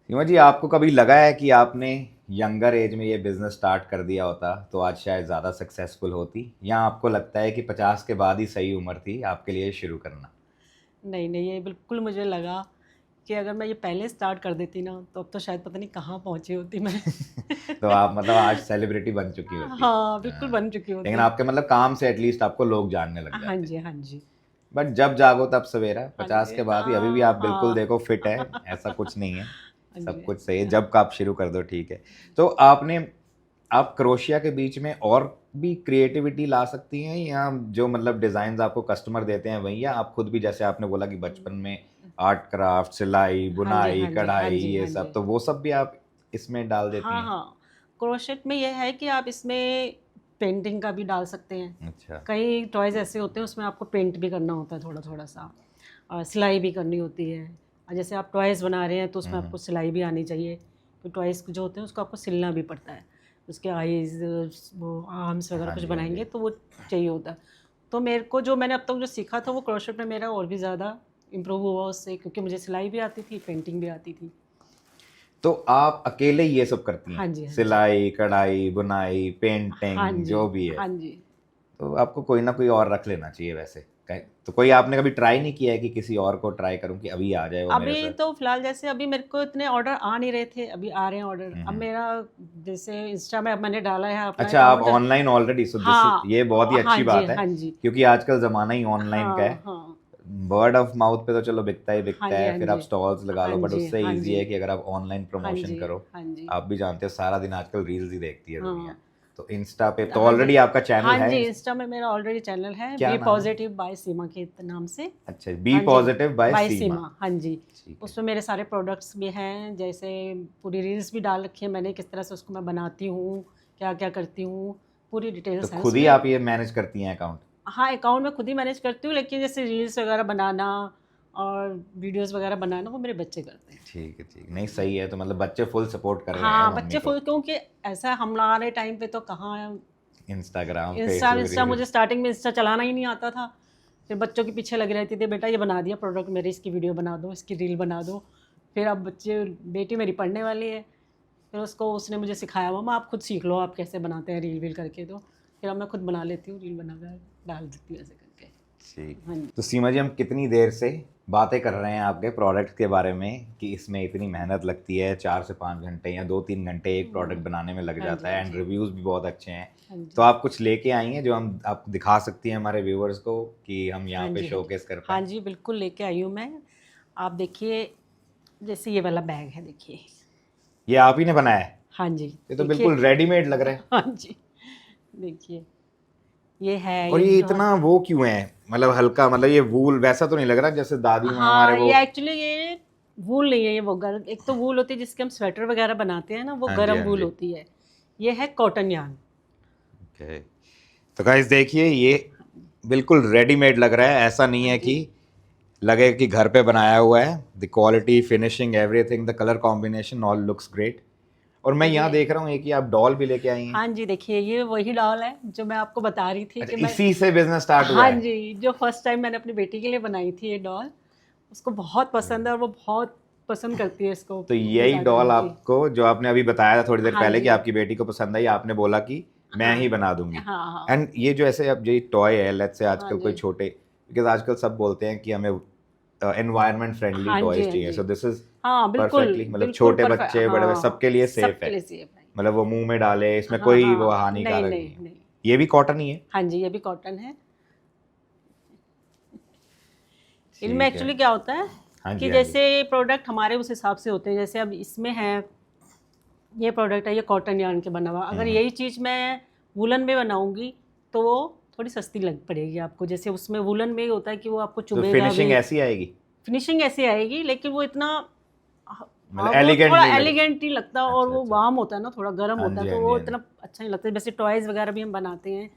[SPEAKER 1] सीमा जी, आपको कभी लगा है कि आपने यंगर एज में ये बिजनेस स्टार्ट कर दिया होता तो आज शायद ज़्यादा सक्सेसफुल होती, या आपको लगता है कि 50 के बाद ही सही उम्र थी आपके लिए शुरू करना?
[SPEAKER 2] नहीं, नहीं, ये बिल्कुल मुझे लगा कि अगर मैं ये पहले स्टार्ट कर देती ना, तो अब तो शायद पता नहीं कहाँ पहुँची होती मैं।
[SPEAKER 1] तो आप मतलब आज सेलिब्रिटी बन चुकी होती।
[SPEAKER 2] हाँ, बिल्कुल
[SPEAKER 1] हाँ।
[SPEAKER 2] बन चुकी
[SPEAKER 1] लेकिन
[SPEAKER 2] होती।
[SPEAKER 1] आपके मतलब काम से एटलीस्ट आपको लोग जानने लग
[SPEAKER 2] हाँ
[SPEAKER 1] जाते।
[SPEAKER 2] जी, हाँ जी।
[SPEAKER 1] बट जब जागो तब सवेरा,
[SPEAKER 2] हाँ
[SPEAKER 1] 50
[SPEAKER 2] जी,
[SPEAKER 1] के बाद भी अभी भी
[SPEAKER 2] हाँ,
[SPEAKER 1] आप बिल्कुल
[SPEAKER 2] हाँ।
[SPEAKER 1] देखो फिट है, ऐसा कुछ नहीं है।
[SPEAKER 2] हाँ
[SPEAKER 1] सब
[SPEAKER 2] जी,
[SPEAKER 1] कुछ सही है,
[SPEAKER 2] हाँ।
[SPEAKER 1] जब का आप शुरू कर दो ठीक है। तो आप क्रोशिया के बीच में और भी क्रिएटिविटी ला सकती हैं, या जो मतलब डिज़ाइंस आपको कस्टमर देते हैं वही, या आप खुद भी जैसे आपने बोला कि बचपन में आर्ट क्राफ्ट, सिलाई,
[SPEAKER 2] हाँ जी,
[SPEAKER 1] बुनाई,
[SPEAKER 2] हाँ जी, हाँ
[SPEAKER 1] कढ़ाई
[SPEAKER 2] जी,
[SPEAKER 1] ये
[SPEAKER 2] हाँ
[SPEAKER 1] सब,
[SPEAKER 2] जी।
[SPEAKER 1] तो वो सब भी आप इसमें डाल देती
[SPEAKER 2] हाँ,
[SPEAKER 1] हैं?
[SPEAKER 2] हाँ। क्रोशेट में ये है कि आप इसमें पेंटिंग का भी डाल सकते हैं।
[SPEAKER 1] अच्छा।
[SPEAKER 2] कई टॉयज़ ऐसे होते हैं उसमें आपको पेंट भी करना होता है थोड़ा-थोड़ा सा और सिलाई भी करनी होती है। और जैसे आप टॉयज़ बना रहे हैं तो उसमें आपको सिलाई भी आनी चाहिए। तो टॉयज़ जो होते हैं उसको आपको सिलना भी पड़ता है। उसके आईज़ वो आर्म्स वगैरह
[SPEAKER 1] हाँ
[SPEAKER 2] कुछ
[SPEAKER 1] जी, हाँ
[SPEAKER 2] बनाएँगे
[SPEAKER 1] जी।
[SPEAKER 2] तो वो चाहिए होता है। तो मेरे को जो मैंने अब तक जो सीखा था वो क्रोशेट में मेरा और भी ज़्यादा इम्प्रूव हुआ उससे, क्योंकि मुझे सिलाई भी आती थी, पेंटिंग भी आती थी।
[SPEAKER 1] तो आप अकेले ही ये सब करती हैं?
[SPEAKER 2] हाँ जी, हाँ जी।
[SPEAKER 1] सिलाई, कढ़ाई, बुनाई,
[SPEAKER 2] हाँ
[SPEAKER 1] पेंटिंग
[SPEAKER 2] जी,
[SPEAKER 1] जो भी है?
[SPEAKER 2] हाँ जी।
[SPEAKER 1] तो आपको कोई ना कोई और रख लेना चाहिए वैसे। तो कोई आपने कभी ट्राई नहीं किया है कि किसी और को ट्राई करूँ कि अभी आ जाए वो मेरे
[SPEAKER 2] अभी
[SPEAKER 1] साथ?
[SPEAKER 2] तो फिलहाल जैसे अभी मेरे को इतने ऑर्डर आ नहीं रहे थे, अभी आ रहे हैं ऑर्डर। अब
[SPEAKER 1] हम्म।
[SPEAKER 2] मेरा जैसे इंस्टा में अब मैंने डाला है अपना
[SPEAKER 1] अच्छा, आप
[SPEAKER 2] account.
[SPEAKER 1] Online already, so this
[SPEAKER 2] हाँ,
[SPEAKER 1] ये बहुत ही
[SPEAKER 2] हाँ
[SPEAKER 1] अच्छी
[SPEAKER 2] जी,
[SPEAKER 1] बात है,
[SPEAKER 2] हाँ जी।
[SPEAKER 1] क्योंकि आजकल ज़माना ही ऑनलाइन का
[SPEAKER 2] हाँ,
[SPEAKER 1] है।
[SPEAKER 2] हाँ।
[SPEAKER 1] वर्ड ऑफ माउथ पे तो चलो बिकता ही
[SPEAKER 2] हाँ
[SPEAKER 1] बिकता
[SPEAKER 2] जी,
[SPEAKER 1] है,
[SPEAKER 2] हाँ
[SPEAKER 1] फिर आप
[SPEAKER 2] जी।
[SPEAKER 1] स्टॉल्स लगा
[SPEAKER 2] हाँ
[SPEAKER 1] लो, बट
[SPEAKER 2] जी,
[SPEAKER 1] उससे
[SPEAKER 2] हाँ
[SPEAKER 1] ईज़ी
[SPEAKER 2] जी।
[SPEAKER 1] है कि अगर आप ऑनलाइन
[SPEAKER 2] हाँ
[SPEAKER 1] प्रमोशन
[SPEAKER 2] जी,
[SPEAKER 1] करो।
[SPEAKER 2] हाँ जी।
[SPEAKER 1] आप भी जानते हो सारा दिन आजकल रील्स ही देखती है दुनिया।
[SPEAKER 2] हाँ।
[SPEAKER 1] तो इंस्टा पे तो
[SPEAKER 2] हाँ जी।
[SPEAKER 1] ऑलरेडी आपका चैनल
[SPEAKER 2] हाँ
[SPEAKER 1] है?
[SPEAKER 2] जी, इंस्टा में मेरा ऑलरेडी चैनल है,
[SPEAKER 1] क्या
[SPEAKER 2] बी
[SPEAKER 1] नाम है?
[SPEAKER 2] पॉज़िटिव बाय सीमा के नाम से।
[SPEAKER 1] अच्छा, बी
[SPEAKER 2] हाँ जी,
[SPEAKER 1] पॉजिटिव बाय
[SPEAKER 2] बाय
[SPEAKER 1] सीमा।
[SPEAKER 2] सीमा, हाँ जी।
[SPEAKER 1] ठीक है।
[SPEAKER 2] उसमें मेरे सारे प्रोडक्ट्स भी हैं, जैसे पूरी रील्स भी डाल रखी है मैंने, किस तरह से उसको मैं बनाती हूँ, क्या-क्या करती हूँ, पूरी
[SPEAKER 1] तो
[SPEAKER 2] डिटेल्स हैं
[SPEAKER 1] खुद ही
[SPEAKER 2] उसमें।
[SPEAKER 1] आप ये मैनेज करती हैं अकाउंट?
[SPEAKER 2] हाँ, अकाउंट मैं खुद ही मैनेज करती हूँ, लेकिन जैसे रील्स वगैरह बनाना और वीडियोज़ वगैरह बनाना वो मेरे बच्चे करते हैं।
[SPEAKER 1] ठीक है, ठीक। नहीं सही है, तो मतलब बच्चे फुल सपोर्ट कर रहे हैं
[SPEAKER 2] हाँ,
[SPEAKER 1] मम्मी
[SPEAKER 2] बच्चे
[SPEAKER 1] को।
[SPEAKER 2] फुल क्योंकि ऐसा हमारे टाइम पे तो कहाँ
[SPEAKER 1] इंस्टाग्राम,
[SPEAKER 2] इंस्टा
[SPEAKER 1] फेसबुक
[SPEAKER 2] इंस्टा मुझे
[SPEAKER 1] रील्स।
[SPEAKER 2] स्टार्टिंग में इंस्टा चलाना ही नहीं आता था। फिर बच्चों के पीछे लगी रहती थी, बेटा ये बना दिया प्रोडक्ट मेरे, इसकी वीडियो बना दो, इसकी रील बना दो। फिर अब बच्चे बेटी मेरी पढ़ने वाली है, फिर उसको उसने मुझे सिखाया, मम्मा आप खुद सीख लो आप कैसे बनाते हैं रील वील करके, तो फिर अब मैं खुद बना लेती हूँ, रील बना कर डाल देती हूँ ऐसे करके।
[SPEAKER 1] ठीक।
[SPEAKER 2] हाँ जी।
[SPEAKER 1] तो सीमा जी, हम कितनी देर से बातें कर रहे हैं आपके प्रोडक्ट के बारे में कि इसमें इतनी मेहनत लगती है, 4 से 5 घंटे या 2-3 घंटे एक प्रोडक्ट बनाने में लग
[SPEAKER 2] हाँ
[SPEAKER 1] जाता
[SPEAKER 2] जी,
[SPEAKER 1] है,
[SPEAKER 2] हाँ
[SPEAKER 1] एंड
[SPEAKER 2] जी।
[SPEAKER 1] रिव्यूज़ भी बहुत अच्छे हैं।
[SPEAKER 2] हाँ जी।
[SPEAKER 1] तो आप कुछ लेके आई हैं जो हम आप दिखा सकती हैं हमारे व्यूअर्स को कि हम यहाँ
[SPEAKER 2] हाँ
[SPEAKER 1] पे
[SPEAKER 2] जी, हाँ जी।
[SPEAKER 1] शोकेस कर
[SPEAKER 2] हाँ
[SPEAKER 1] पाएँ?
[SPEAKER 2] जी, बिल्कुल लेके आई हूँ मैं। आप देखिए, जैसे ये वाला बैग है, देखिए।
[SPEAKER 1] ये आप ही ने बनाया है?
[SPEAKER 2] हाँ जी,
[SPEAKER 1] ये तो
[SPEAKER 2] देखिए।
[SPEAKER 1] बिल्कुल रेडीमेड लग रहा है।
[SPEAKER 2] हाँ जी, देखिए, ये है,
[SPEAKER 1] और
[SPEAKER 2] ये
[SPEAKER 1] ये
[SPEAKER 2] बहुत।
[SPEAKER 1] इतना वो क्यों है, मतलब हल्का, मतलब ये वूल वैसा तो नहीं लग रहा जैसे दादी माँ हमारे
[SPEAKER 2] हाँ,
[SPEAKER 1] वो।
[SPEAKER 2] ये एक्चुअली ये वूल नहीं है, ये वो गर्म, एक तो वूल होती है जिसके हम स्वेटर वगैरह बनाते हैं ना, वो
[SPEAKER 1] हाँ जी,
[SPEAKER 2] गर्म
[SPEAKER 1] हाँ
[SPEAKER 2] वूल
[SPEAKER 1] जी।
[SPEAKER 2] होती है। ये है कॉटन यार्न।
[SPEAKER 1] ओके। तो गाइस देखिए, ये बिल्कुल रेडीमेड लग रहा है, ऐसा नहीं
[SPEAKER 2] हाँ
[SPEAKER 1] है
[SPEAKER 2] जी।
[SPEAKER 1] कि लगे कि घर पे बनाया हुआ है। The quality, finishing, everything, the colour combination all looks great. और मैं
[SPEAKER 2] और
[SPEAKER 1] यहाँ
[SPEAKER 2] ये,
[SPEAKER 1] देख रहा हूँ एक, ये आप डॉल भी लेके आई हैं।
[SPEAKER 2] हाँ जी, देखिए, ये वही डॉल है जो मैं आपको बता रही थी
[SPEAKER 1] अच्छा,
[SPEAKER 2] कि मैं,
[SPEAKER 1] इसी से बिजनेस स्टार्ट हुआ
[SPEAKER 2] हाँ
[SPEAKER 1] है?
[SPEAKER 2] जी, जो फर्स्ट टाइम मैंने अपनी बेटी के लिए बनाई थी ये डॉल, उसको बहुत पसंद है और वो बहुत पसंद करती है इसको
[SPEAKER 1] तो यही
[SPEAKER 2] पूजा
[SPEAKER 1] डॉल
[SPEAKER 2] करने की।
[SPEAKER 1] आपको, जो आपने अभी बताया था थोड़ी देर
[SPEAKER 2] हाँ
[SPEAKER 1] पहले कि
[SPEAKER 2] जी।
[SPEAKER 1] आपकी बेटी को पसंद आई, आपने बोला कि मैं
[SPEAKER 2] हाँ
[SPEAKER 1] ही बना दूंगी।
[SPEAKER 2] हाँ हाँ।
[SPEAKER 1] एंड ये जो ऐसे अब ये टॉय है, लेट्स से
[SPEAKER 2] हाँ
[SPEAKER 1] आजकल कोई
[SPEAKER 2] जी।
[SPEAKER 1] छोटे, बिकॉज आजकल सब बोलते हैं कि हमें एनवायरनमेंट फ्रेंडली
[SPEAKER 2] हाँ जी।
[SPEAKER 1] टॉयज
[SPEAKER 2] हाँ
[SPEAKER 1] चाहिए,
[SPEAKER 2] जी।
[SPEAKER 1] सो दिस इज
[SPEAKER 2] हाँ, बिल्कुल
[SPEAKER 1] परफेक्टली, मतलब
[SPEAKER 2] बिल्कुल
[SPEAKER 1] छोटे
[SPEAKER 2] परफेक्ट,
[SPEAKER 1] बच्चे बड़े बड़े
[SPEAKER 2] हाँ,
[SPEAKER 1] सबके लिए सेफ
[SPEAKER 2] सबके
[SPEAKER 1] है।
[SPEAKER 2] लिए सेफ है।
[SPEAKER 1] मतलब वो मुंह में डाले, इसमें
[SPEAKER 2] हाँ
[SPEAKER 1] कोई वो
[SPEAKER 2] हाँ, नहीं
[SPEAKER 1] हानिकारक नहीं
[SPEAKER 2] नहीं
[SPEAKER 1] है।
[SPEAKER 2] नहीं।
[SPEAKER 1] ये भी कॉटन ही है?
[SPEAKER 2] हाँ जी, ये भी कॉटन है। इनमें
[SPEAKER 1] ठीक है।
[SPEAKER 2] एक्चुअली क्या होता है
[SPEAKER 1] हाँ जी,
[SPEAKER 2] कि
[SPEAKER 1] हाँ जी।
[SPEAKER 2] जैसे प्रोडक्ट हमारे उस हिसाब से होते हैं, जैसे अब इसमें है, ये प्रोडक्ट है, ये कॉटन यार्न के बना हुआ। अगर यही चीज़ मैं वुलन में बनाऊंगी तो वो थोड़ी सस्ती लग पड़ेगी आपको। जैसे उसमें वुलन में ही होता है कि वो आपको
[SPEAKER 1] तो
[SPEAKER 2] चुभेगा
[SPEAKER 1] फिनिशिंग
[SPEAKER 2] भी,
[SPEAKER 1] ऐसी आएगी?
[SPEAKER 2] फिनिशिंग ऐसे आएगी, लेकिन वो इतना,
[SPEAKER 1] मतलब
[SPEAKER 2] हाँ, वो
[SPEAKER 1] एलिगेंट
[SPEAKER 2] थोड़ा
[SPEAKER 1] नहीं लगे?
[SPEAKER 2] एलिगेंट नहीं लगता, और
[SPEAKER 1] अच्छा,
[SPEAKER 2] वो
[SPEAKER 1] अच्छा।
[SPEAKER 2] वार्म होता है ना, थोड़ा गर्म
[SPEAKER 1] हाँ
[SPEAKER 2] होता
[SPEAKER 1] जी,
[SPEAKER 2] है,
[SPEAKER 1] हाँ
[SPEAKER 2] तो
[SPEAKER 1] जी,
[SPEAKER 2] वो
[SPEAKER 1] हाँ जी।
[SPEAKER 2] इतना अच्छा नहीं लगता। जैसे टॉयज़ वगैरह भी हम बनाते हैं,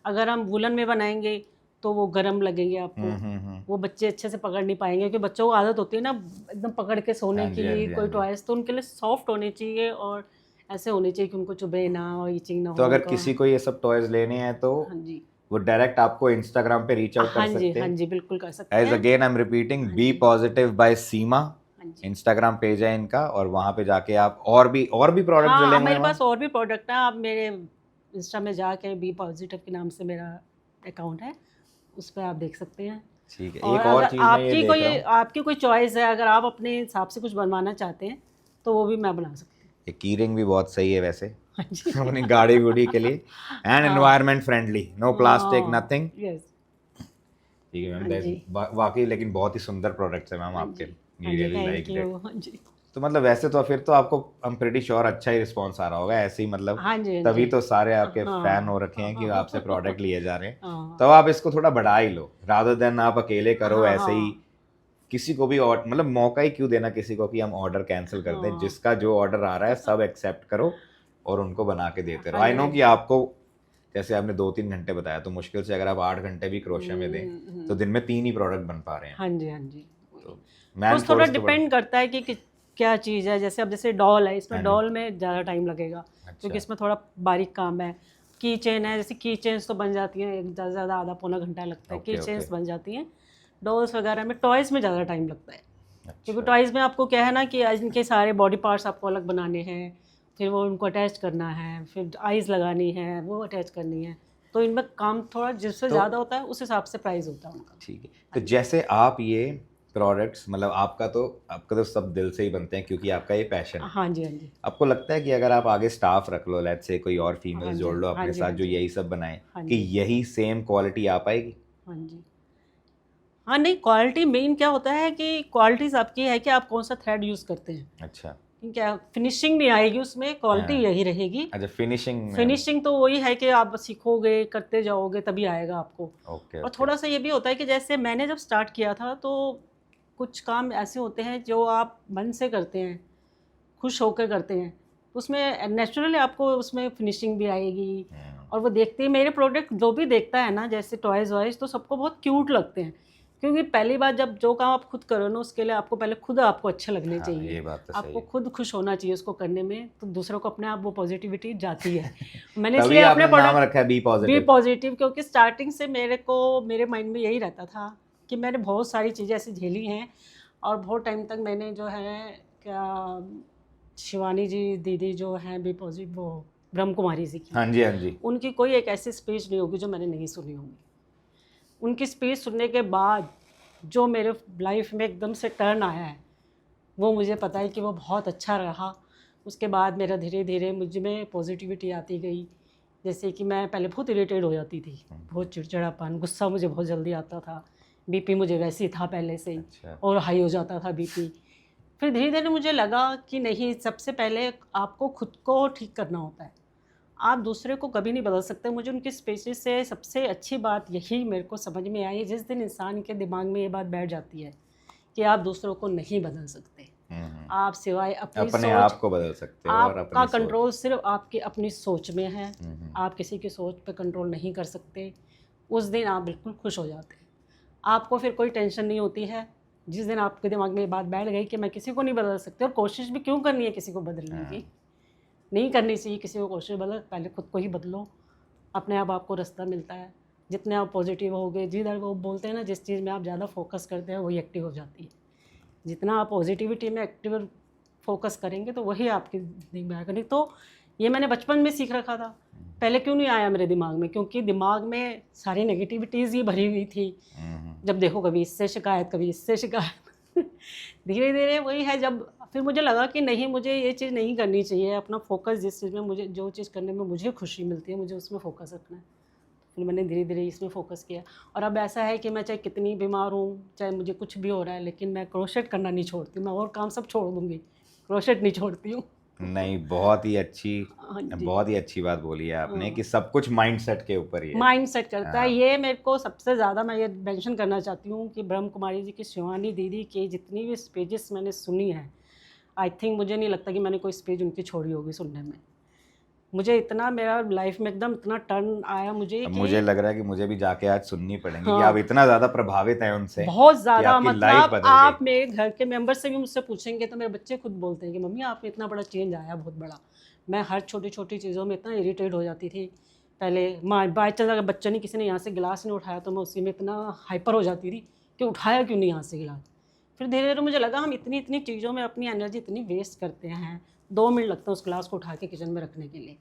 [SPEAKER 2] अगर हम वुलन में बनाएंगे तो वो गर्म लगेंगे आपको, वो बच्चे अच्छे से पकड़ नहीं पाएंगे, क्योंकि बच्चों को आदत होती है ना एकदम पकड़ के सोने
[SPEAKER 1] हाँ
[SPEAKER 2] के
[SPEAKER 1] जी, हाँ
[SPEAKER 2] लिए
[SPEAKER 1] जी, हाँ
[SPEAKER 2] कोई
[SPEAKER 1] जी।
[SPEAKER 2] टॉयज़, तो उनके लिए सॉफ्ट होने चाहिए और ऐसे होने चाहिए कि उनको चुभे ना और ईचिंग ना
[SPEAKER 1] तो
[SPEAKER 2] हो
[SPEAKER 1] अगर
[SPEAKER 2] उनका।
[SPEAKER 1] किसी को ये सब टॉयज लेने हैं तो
[SPEAKER 2] हाँ जी।
[SPEAKER 1] वो डायरेक्ट आपको इंस्टाग्राम पे रीच आउट कर
[SPEAKER 2] हाँ जी,
[SPEAKER 1] सकते
[SPEAKER 2] हाँ
[SPEAKER 1] हैं?
[SPEAKER 2] जी, बिल्कुल कर सकते
[SPEAKER 1] एज
[SPEAKER 2] हैं।
[SPEAKER 1] अगेन आई एम रिपीटिंग,
[SPEAKER 2] हाँ
[SPEAKER 1] बी
[SPEAKER 2] जी।
[SPEAKER 1] पॉजिटिव बाय सीमा,
[SPEAKER 2] हाँ जी।
[SPEAKER 1] इंस्टाग्राम पेज है इनका, और वहां पे जाके आप और भी प्रोडक्ट
[SPEAKER 2] हाँ,
[SPEAKER 1] डले हुए
[SPEAKER 2] मेरे
[SPEAKER 1] हैं
[SPEAKER 2] पास
[SPEAKER 1] वहाँ?
[SPEAKER 2] और भी प्रोडक्ट है। आप मेरे इंस्टा में जाके बी पॉजिटिव के नाम से मेरा अकाउंट है, उस पर आप देख सकते हैं।
[SPEAKER 1] ठीक है।
[SPEAKER 2] और
[SPEAKER 1] एक और
[SPEAKER 2] अगर
[SPEAKER 1] चीज मैं ये देख रहा हूँ,
[SPEAKER 2] आपकी कोई चॉइस है, अगर आप अपने हिसाब से कुछ बनवाना चाहते हैं तो वो भी मैं बना सकती हूँ।
[SPEAKER 1] ये की रिंग भी बहुत सही है वैसे
[SPEAKER 2] हाँ जी।
[SPEAKER 1] अपनी गाड़ी गुड़ी के लिए, एंड
[SPEAKER 2] हाँ
[SPEAKER 1] एनवायरमेंट फ्रेंडली, नो प्लास्टिक,
[SPEAKER 2] हाँ,
[SPEAKER 1] नथिंग।
[SPEAKER 2] यस।
[SPEAKER 1] ठीक है
[SPEAKER 2] हाँ
[SPEAKER 1] मैम,
[SPEAKER 2] जी।
[SPEAKER 1] वाकई लेकिन बहुत ही सुंदर प्रोडक्ट्स है मैम
[SPEAKER 2] हाँ
[SPEAKER 1] आपके।
[SPEAKER 2] जी। हाँ
[SPEAKER 1] we
[SPEAKER 2] ji,
[SPEAKER 1] really
[SPEAKER 2] thank
[SPEAKER 1] like that.
[SPEAKER 2] You. हाँ जी।
[SPEAKER 1] तो मतलब वैसे तो फिर तो आपको, आई एम प्रीटी श्योर, अच्छा ही रिस्पॉन्स आ रहा होगा ऐसे ही, मतलब
[SPEAKER 2] हाँ जी। हाँ जी।
[SPEAKER 1] तभी तो सारे आपके फैन हो
[SPEAKER 2] हाँ
[SPEAKER 1] रखे
[SPEAKER 2] हाँ
[SPEAKER 1] हैं कि आपसे
[SPEAKER 2] हाँ
[SPEAKER 1] प्रोडक्ट लिए जा रहे हैं।
[SPEAKER 2] हाँ
[SPEAKER 1] तो आप इसको थोड़ा बढ़ा ही लो, रादर देन आप अकेले करो
[SPEAKER 2] हाँ
[SPEAKER 1] ऐसे ही।
[SPEAKER 2] हाँ
[SPEAKER 1] किसी को भी और मतलब मौका ही क्यों देना किसी को कि हम ऑर्डर कैंसिल कर दें?
[SPEAKER 2] हाँ।
[SPEAKER 1] जिसका जो ऑर्डर आ रहा है सब एक्सेप्ट करो और उनको बना के देते रहो।
[SPEAKER 2] हाँ
[SPEAKER 1] आई
[SPEAKER 2] जी।
[SPEAKER 1] नो कि आपको, जैसे आपने 2-3 घंटे बताया, तो मुश्किल से अगर आप 8 घंटे भी क्रोशे में दें तो दिन में 3 ही प्रोडक्ट बन पा रहे हैं।
[SPEAKER 2] हाँ जी। हाँ जी।
[SPEAKER 1] तो
[SPEAKER 2] तो
[SPEAKER 1] मैन
[SPEAKER 2] थोड़ा
[SPEAKER 1] फोर्स तो बड़ा।
[SPEAKER 2] डिपेंड करता है कि क्या चीज़ है। जैसे अब जैसे डॉल है, इसमें
[SPEAKER 1] हाँ जी।
[SPEAKER 2] डॉल में ज़्यादा टाइम लगेगा, क्योंकि
[SPEAKER 1] अच्छा।
[SPEAKER 2] इसमें थोड़ा बारीक काम है। की चेन है, जैसे की चेन्स तो बन जाती हैं, एक ज़्यादा ज़्यादा आधा पौना घंटा लगता है, की
[SPEAKER 1] ओके, ओके।
[SPEAKER 2] चेन्स बन जाती हैं। डॉल्स वगैरह में, टॉयज़ में ज़्यादा टाइम लगता है, क्योंकि
[SPEAKER 1] अच्छा।
[SPEAKER 2] टॉयज़ में आपको क्या है ना कि इनके सारे बॉडी पार्ट्स आपको अलग बनाने हैं, फिर वो उनको अटैच करना है, फिर आइज़ लगानी है, वो अटैच करनी है। तो इनमें काम थोड़ा जिससे
[SPEAKER 1] तो
[SPEAKER 2] ज़्यादा होता है उस हिसाब से प्राइस होता है उनका।
[SPEAKER 1] ठीक है। तो जैसे आप ये प्रोडक्ट्स, मतलब आपका तो सब दिल से ही बनते हैं क्योंकि आपका ये पैशन है।
[SPEAKER 2] हाँ जी। हाँ जी।
[SPEAKER 1] आपको लगता है कि अगर आप आगे स्टाफ रख लो, लेट्स से कोई और
[SPEAKER 2] हाँ
[SPEAKER 1] फीमेल्स
[SPEAKER 2] जी।
[SPEAKER 1] जोड़ लो
[SPEAKER 2] हाँ
[SPEAKER 1] अपने
[SPEAKER 2] जी।
[SPEAKER 1] साथ
[SPEAKER 2] हाँ
[SPEAKER 1] जो
[SPEAKER 2] जी।
[SPEAKER 1] यही सब बनाएं,
[SPEAKER 2] हाँ
[SPEAKER 1] कि
[SPEAKER 2] जी।
[SPEAKER 1] यही सेम क्वालिटी आ पाएगी?
[SPEAKER 2] हाँ जी। हाँ, नहीं, क्वालिटी मेन क्या होता है कि क्वालिटीज आपकी है कि आप कौन सा थ्रेड यूज़ करते हैं।
[SPEAKER 1] अच्छा।
[SPEAKER 2] ठीक है, फिनिशिंग नहीं आएगी उसमें, क्वालिटी
[SPEAKER 1] हाँ।
[SPEAKER 2] यही रहेगी।
[SPEAKER 1] अच्छा, फिनिशिंग में।
[SPEAKER 2] फिनिशिंग तो वही है कि आप सीखोगे, करते जाओगे, तभी आएगा आपको।
[SPEAKER 1] ओके,
[SPEAKER 2] और
[SPEAKER 1] ओके।
[SPEAKER 2] थोड़ा सा ये भी होता है कि जैसे मैंने जब स्टार्ट किया था, तो कुछ काम ऐसे होते हैं जो आप मन से करते हैं, खुश होकर करते हैं, उसमें नेचुरली आपको उसमें फिनिशिंग भी आएगी। और वो देखते ही, मेरे प्रोडक्ट जो भी देखता है ना, जैसे टॉयज़ वॉयज़, तो सबको बहुत क्यूट लगते हैं, क्योंकि पहली बार जब जो काम आप खुद करो ना, उसके लिए आपको पहले खुद आपको अच्छे लगने
[SPEAKER 1] हाँ,
[SPEAKER 2] चाहिए,
[SPEAKER 1] ये बात तो सही
[SPEAKER 2] आपको
[SPEAKER 1] है।
[SPEAKER 2] खुद खुश होना चाहिए उसको करने में, तो दूसरों को अपने आप वो पॉजिटिविटी जाती है। मैंने
[SPEAKER 1] तभी
[SPEAKER 2] इसलिए अपने
[SPEAKER 1] आपने नाम
[SPEAKER 2] प्रोडक्ट
[SPEAKER 1] रखा है बी
[SPEAKER 2] बी
[SPEAKER 1] पॉजिटिव।
[SPEAKER 2] पॉजिटिव, क्योंकि स्टार्टिंग से मेरे माइंड में यही रहता था कि मैंने बहुत सारी चीज़ें ऐसी झेली हैं, और बहुत टाइम तक मैंने जो है क्या शिवानी जी दीदी जो हैं बी पॉजिटिव, वो ब्रह्म कुमारी जी की,
[SPEAKER 1] हाँ जी, हाँ जी।
[SPEAKER 2] उनकी कोई एक ऐसी स्पीच नहीं होगी जो मैंने नहीं सुनी होगी। उनकी स्पीच सुनने के बाद जो मेरे लाइफ में एकदम से टर्न आया है, वो मुझे पता है कि वो बहुत अच्छा रहा। उसके बाद मेरा धीरे धीरे मुझ में पॉजिटिविटी आती गई। जैसे कि मैं पहले बहुत इरिटेट हो जाती थी, बहुत चिड़चिड़ापन, गुस्सा मुझे बहुत जल्दी आता था, बीपी मुझे वैसे ही था पहले से ही,
[SPEAKER 1] अच्छा।
[SPEAKER 2] और हाई हो जाता था बीपी। फिर धीरे धीरे मुझे लगा कि नहीं, सबसे पहले आपको खुद को ठीक करना होता है, आप दूसरे को कभी नहीं बदल सकते। मुझे उनकी स्पीचेस से सबसे अच्छी बात यही मेरे को समझ में आई, जिस दिन इंसान के दिमाग में ये बात बैठ जाती है कि आप दूसरों को नहीं बदल सकते, आप सिवाय अपनी
[SPEAKER 1] अपने
[SPEAKER 2] सोच,
[SPEAKER 1] आप को बदल सकते हो और
[SPEAKER 2] आपका
[SPEAKER 1] अपनी सोच।
[SPEAKER 2] कंट्रोल सिर्फ आपकी अपनी सोच में है। आप किसी की सोच पे कंट्रोल नहीं कर सकते। उस दिन आप बिल्कुल खुश हो जाते हैं, आपको फिर कोई टेंशन नहीं होती है। जिस दिन आपके दिमाग में ये बात बैठ गई कि मैं किसी को नहीं बदल सकती, और कोशिश भी क्यों करनी है किसी को बदलने की, नहीं करनी चाहिए किसी को कोशिश बदल, पहले खुद को ही बदलो, अपने आप आपको रास्ता मिलता है। जितने आप पॉजिटिव होगे, जिधर वो बोलते हैं ना, जिस चीज़ में आप ज़्यादा फोकस करते हैं वही एक्टिव हो जाती है। जितना आप पॉजिटिविटी में एक्टिव फोकस करेंगे तो वही आपके दिमाग में आएगा। नहीं तो ये मैंने बचपन में सीख रखा था, पहले क्यों नहीं आया मेरे दिमाग में, क्योंकि दिमाग में सारी नेगेटिविटीज़ ही भरी हुई थी। जब देखो कभी इससे शिकायत, कभी इससे शिकायत। धीरे धीरे वही है, जब फिर मुझे लगा कि नहीं, मुझे ये चीज़ नहीं करनी चाहिए, अपना फोकस जिस चीज़ में मुझे, जो चीज़ करने में मुझे खुशी मिलती है, मुझे उसमें फोकस रखना है। फिर मैंने धीरे धीरे इसमें फ़ोकस किया, और अब ऐसा है कि मैं चाहे कितनी बीमार हूँ, चाहे मुझे कुछ भी हो रहा है, लेकिन मैं क्रोशेट करना नहीं छोड़ती। मैं और काम सब छोड़ दूँगी, क्रोशेट नहीं छोड़ती हूँ।
[SPEAKER 1] नहीं, बहुत ही अच्छी,
[SPEAKER 2] हाँ जी।
[SPEAKER 1] बहुत ही अच्छी बात बोली है आपने
[SPEAKER 2] हाँ।
[SPEAKER 1] कि सब कुछ माइंडसेट के ऊपर ही है।
[SPEAKER 2] माइंड सेट करता है।
[SPEAKER 1] हाँ।
[SPEAKER 2] ये मेरे को सबसे ज़्यादा, मैं ये मेंशन करना चाहती हूँ कि ब्रह्म कुमारी जी की, शिवानी दीदी की जितनी भी स्पीचेस मैंने सुनी है, आई थिंक मुझे नहीं लगता कि मैंने कोई स्पीच उनकी छोड़ी होगी सुनने में। मुझे इतना, मेरा लाइफ में एकदम इतना टर्न आया मुझे
[SPEAKER 1] अब
[SPEAKER 2] कि
[SPEAKER 1] मुझे लग रहा है कि मुझे भी जाके आज सुननी पड़ेंगी कि
[SPEAKER 2] हाँ,
[SPEAKER 1] आप इतना ज़्यादा प्रभावित हैं उनसे
[SPEAKER 2] बहुत
[SPEAKER 1] कि
[SPEAKER 2] ज़्यादा,
[SPEAKER 1] आपकी लाइफ
[SPEAKER 2] मतलब
[SPEAKER 1] बदल
[SPEAKER 2] आप
[SPEAKER 1] गई।
[SPEAKER 2] मेरे घर के मेंबर से भी मुझसे पूछेंगे तो मेरे बच्चे खुद बोलते हैं कि मम्मी आप में इतना बड़ा चेंज आया, बहुत बड़ा। मैं हर छोटी छोटी चीज़ों में इतना इरिटेट हो जाती थी पहले। बाई चांस अगर बच्चे ने, किसी ने यहाँ से गिलास नहीं उठाया तो मैं उसी में इतना हाइपर हो जाती थी कि उठाया क्यों नहीं यहाँ से गिलास। फिर धीरे धीरे मुझे लगा हम इतनी इतनी चीज़ों में अपनी एनर्जी इतनी वेस्ट करते हैं, 2 मिनट लगता है उस गिलास को उठा के किचन में रखने के लिए,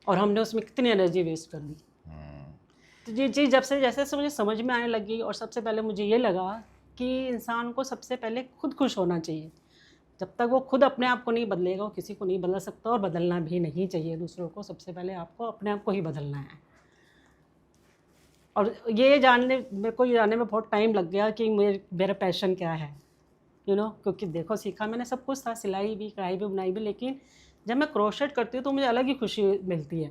[SPEAKER 2] और हमने उसमें कितनी एनर्जी वेस्ट कर दी। तो ये चीज़ जब से जैसे मुझे समझ में आने लगी, और सबसे पहले मुझे ये लगा कि इंसान को सबसे पहले खुद खुश होना चाहिए। जब तक वो खुद अपने आप को नहीं बदलेगा, वो किसी को नहीं बदल सकता, और बदलना भी नहीं चाहिए दूसरों को। सबसे पहले आपको अपने आप को ही बदलना है। और ये जानने, मेरे को ये जानने में बहुत टाइम लग गया कि मेरा पैशन क्या है, क्योंकि देखो सीखा मैंने सब कुछ था, सिलाई भी, कढ़ाई भी, बुनाई भी, लेकिन जब मैं क्रोशेट करती हूँ तो मुझे अलग ही खुशी मिलती है।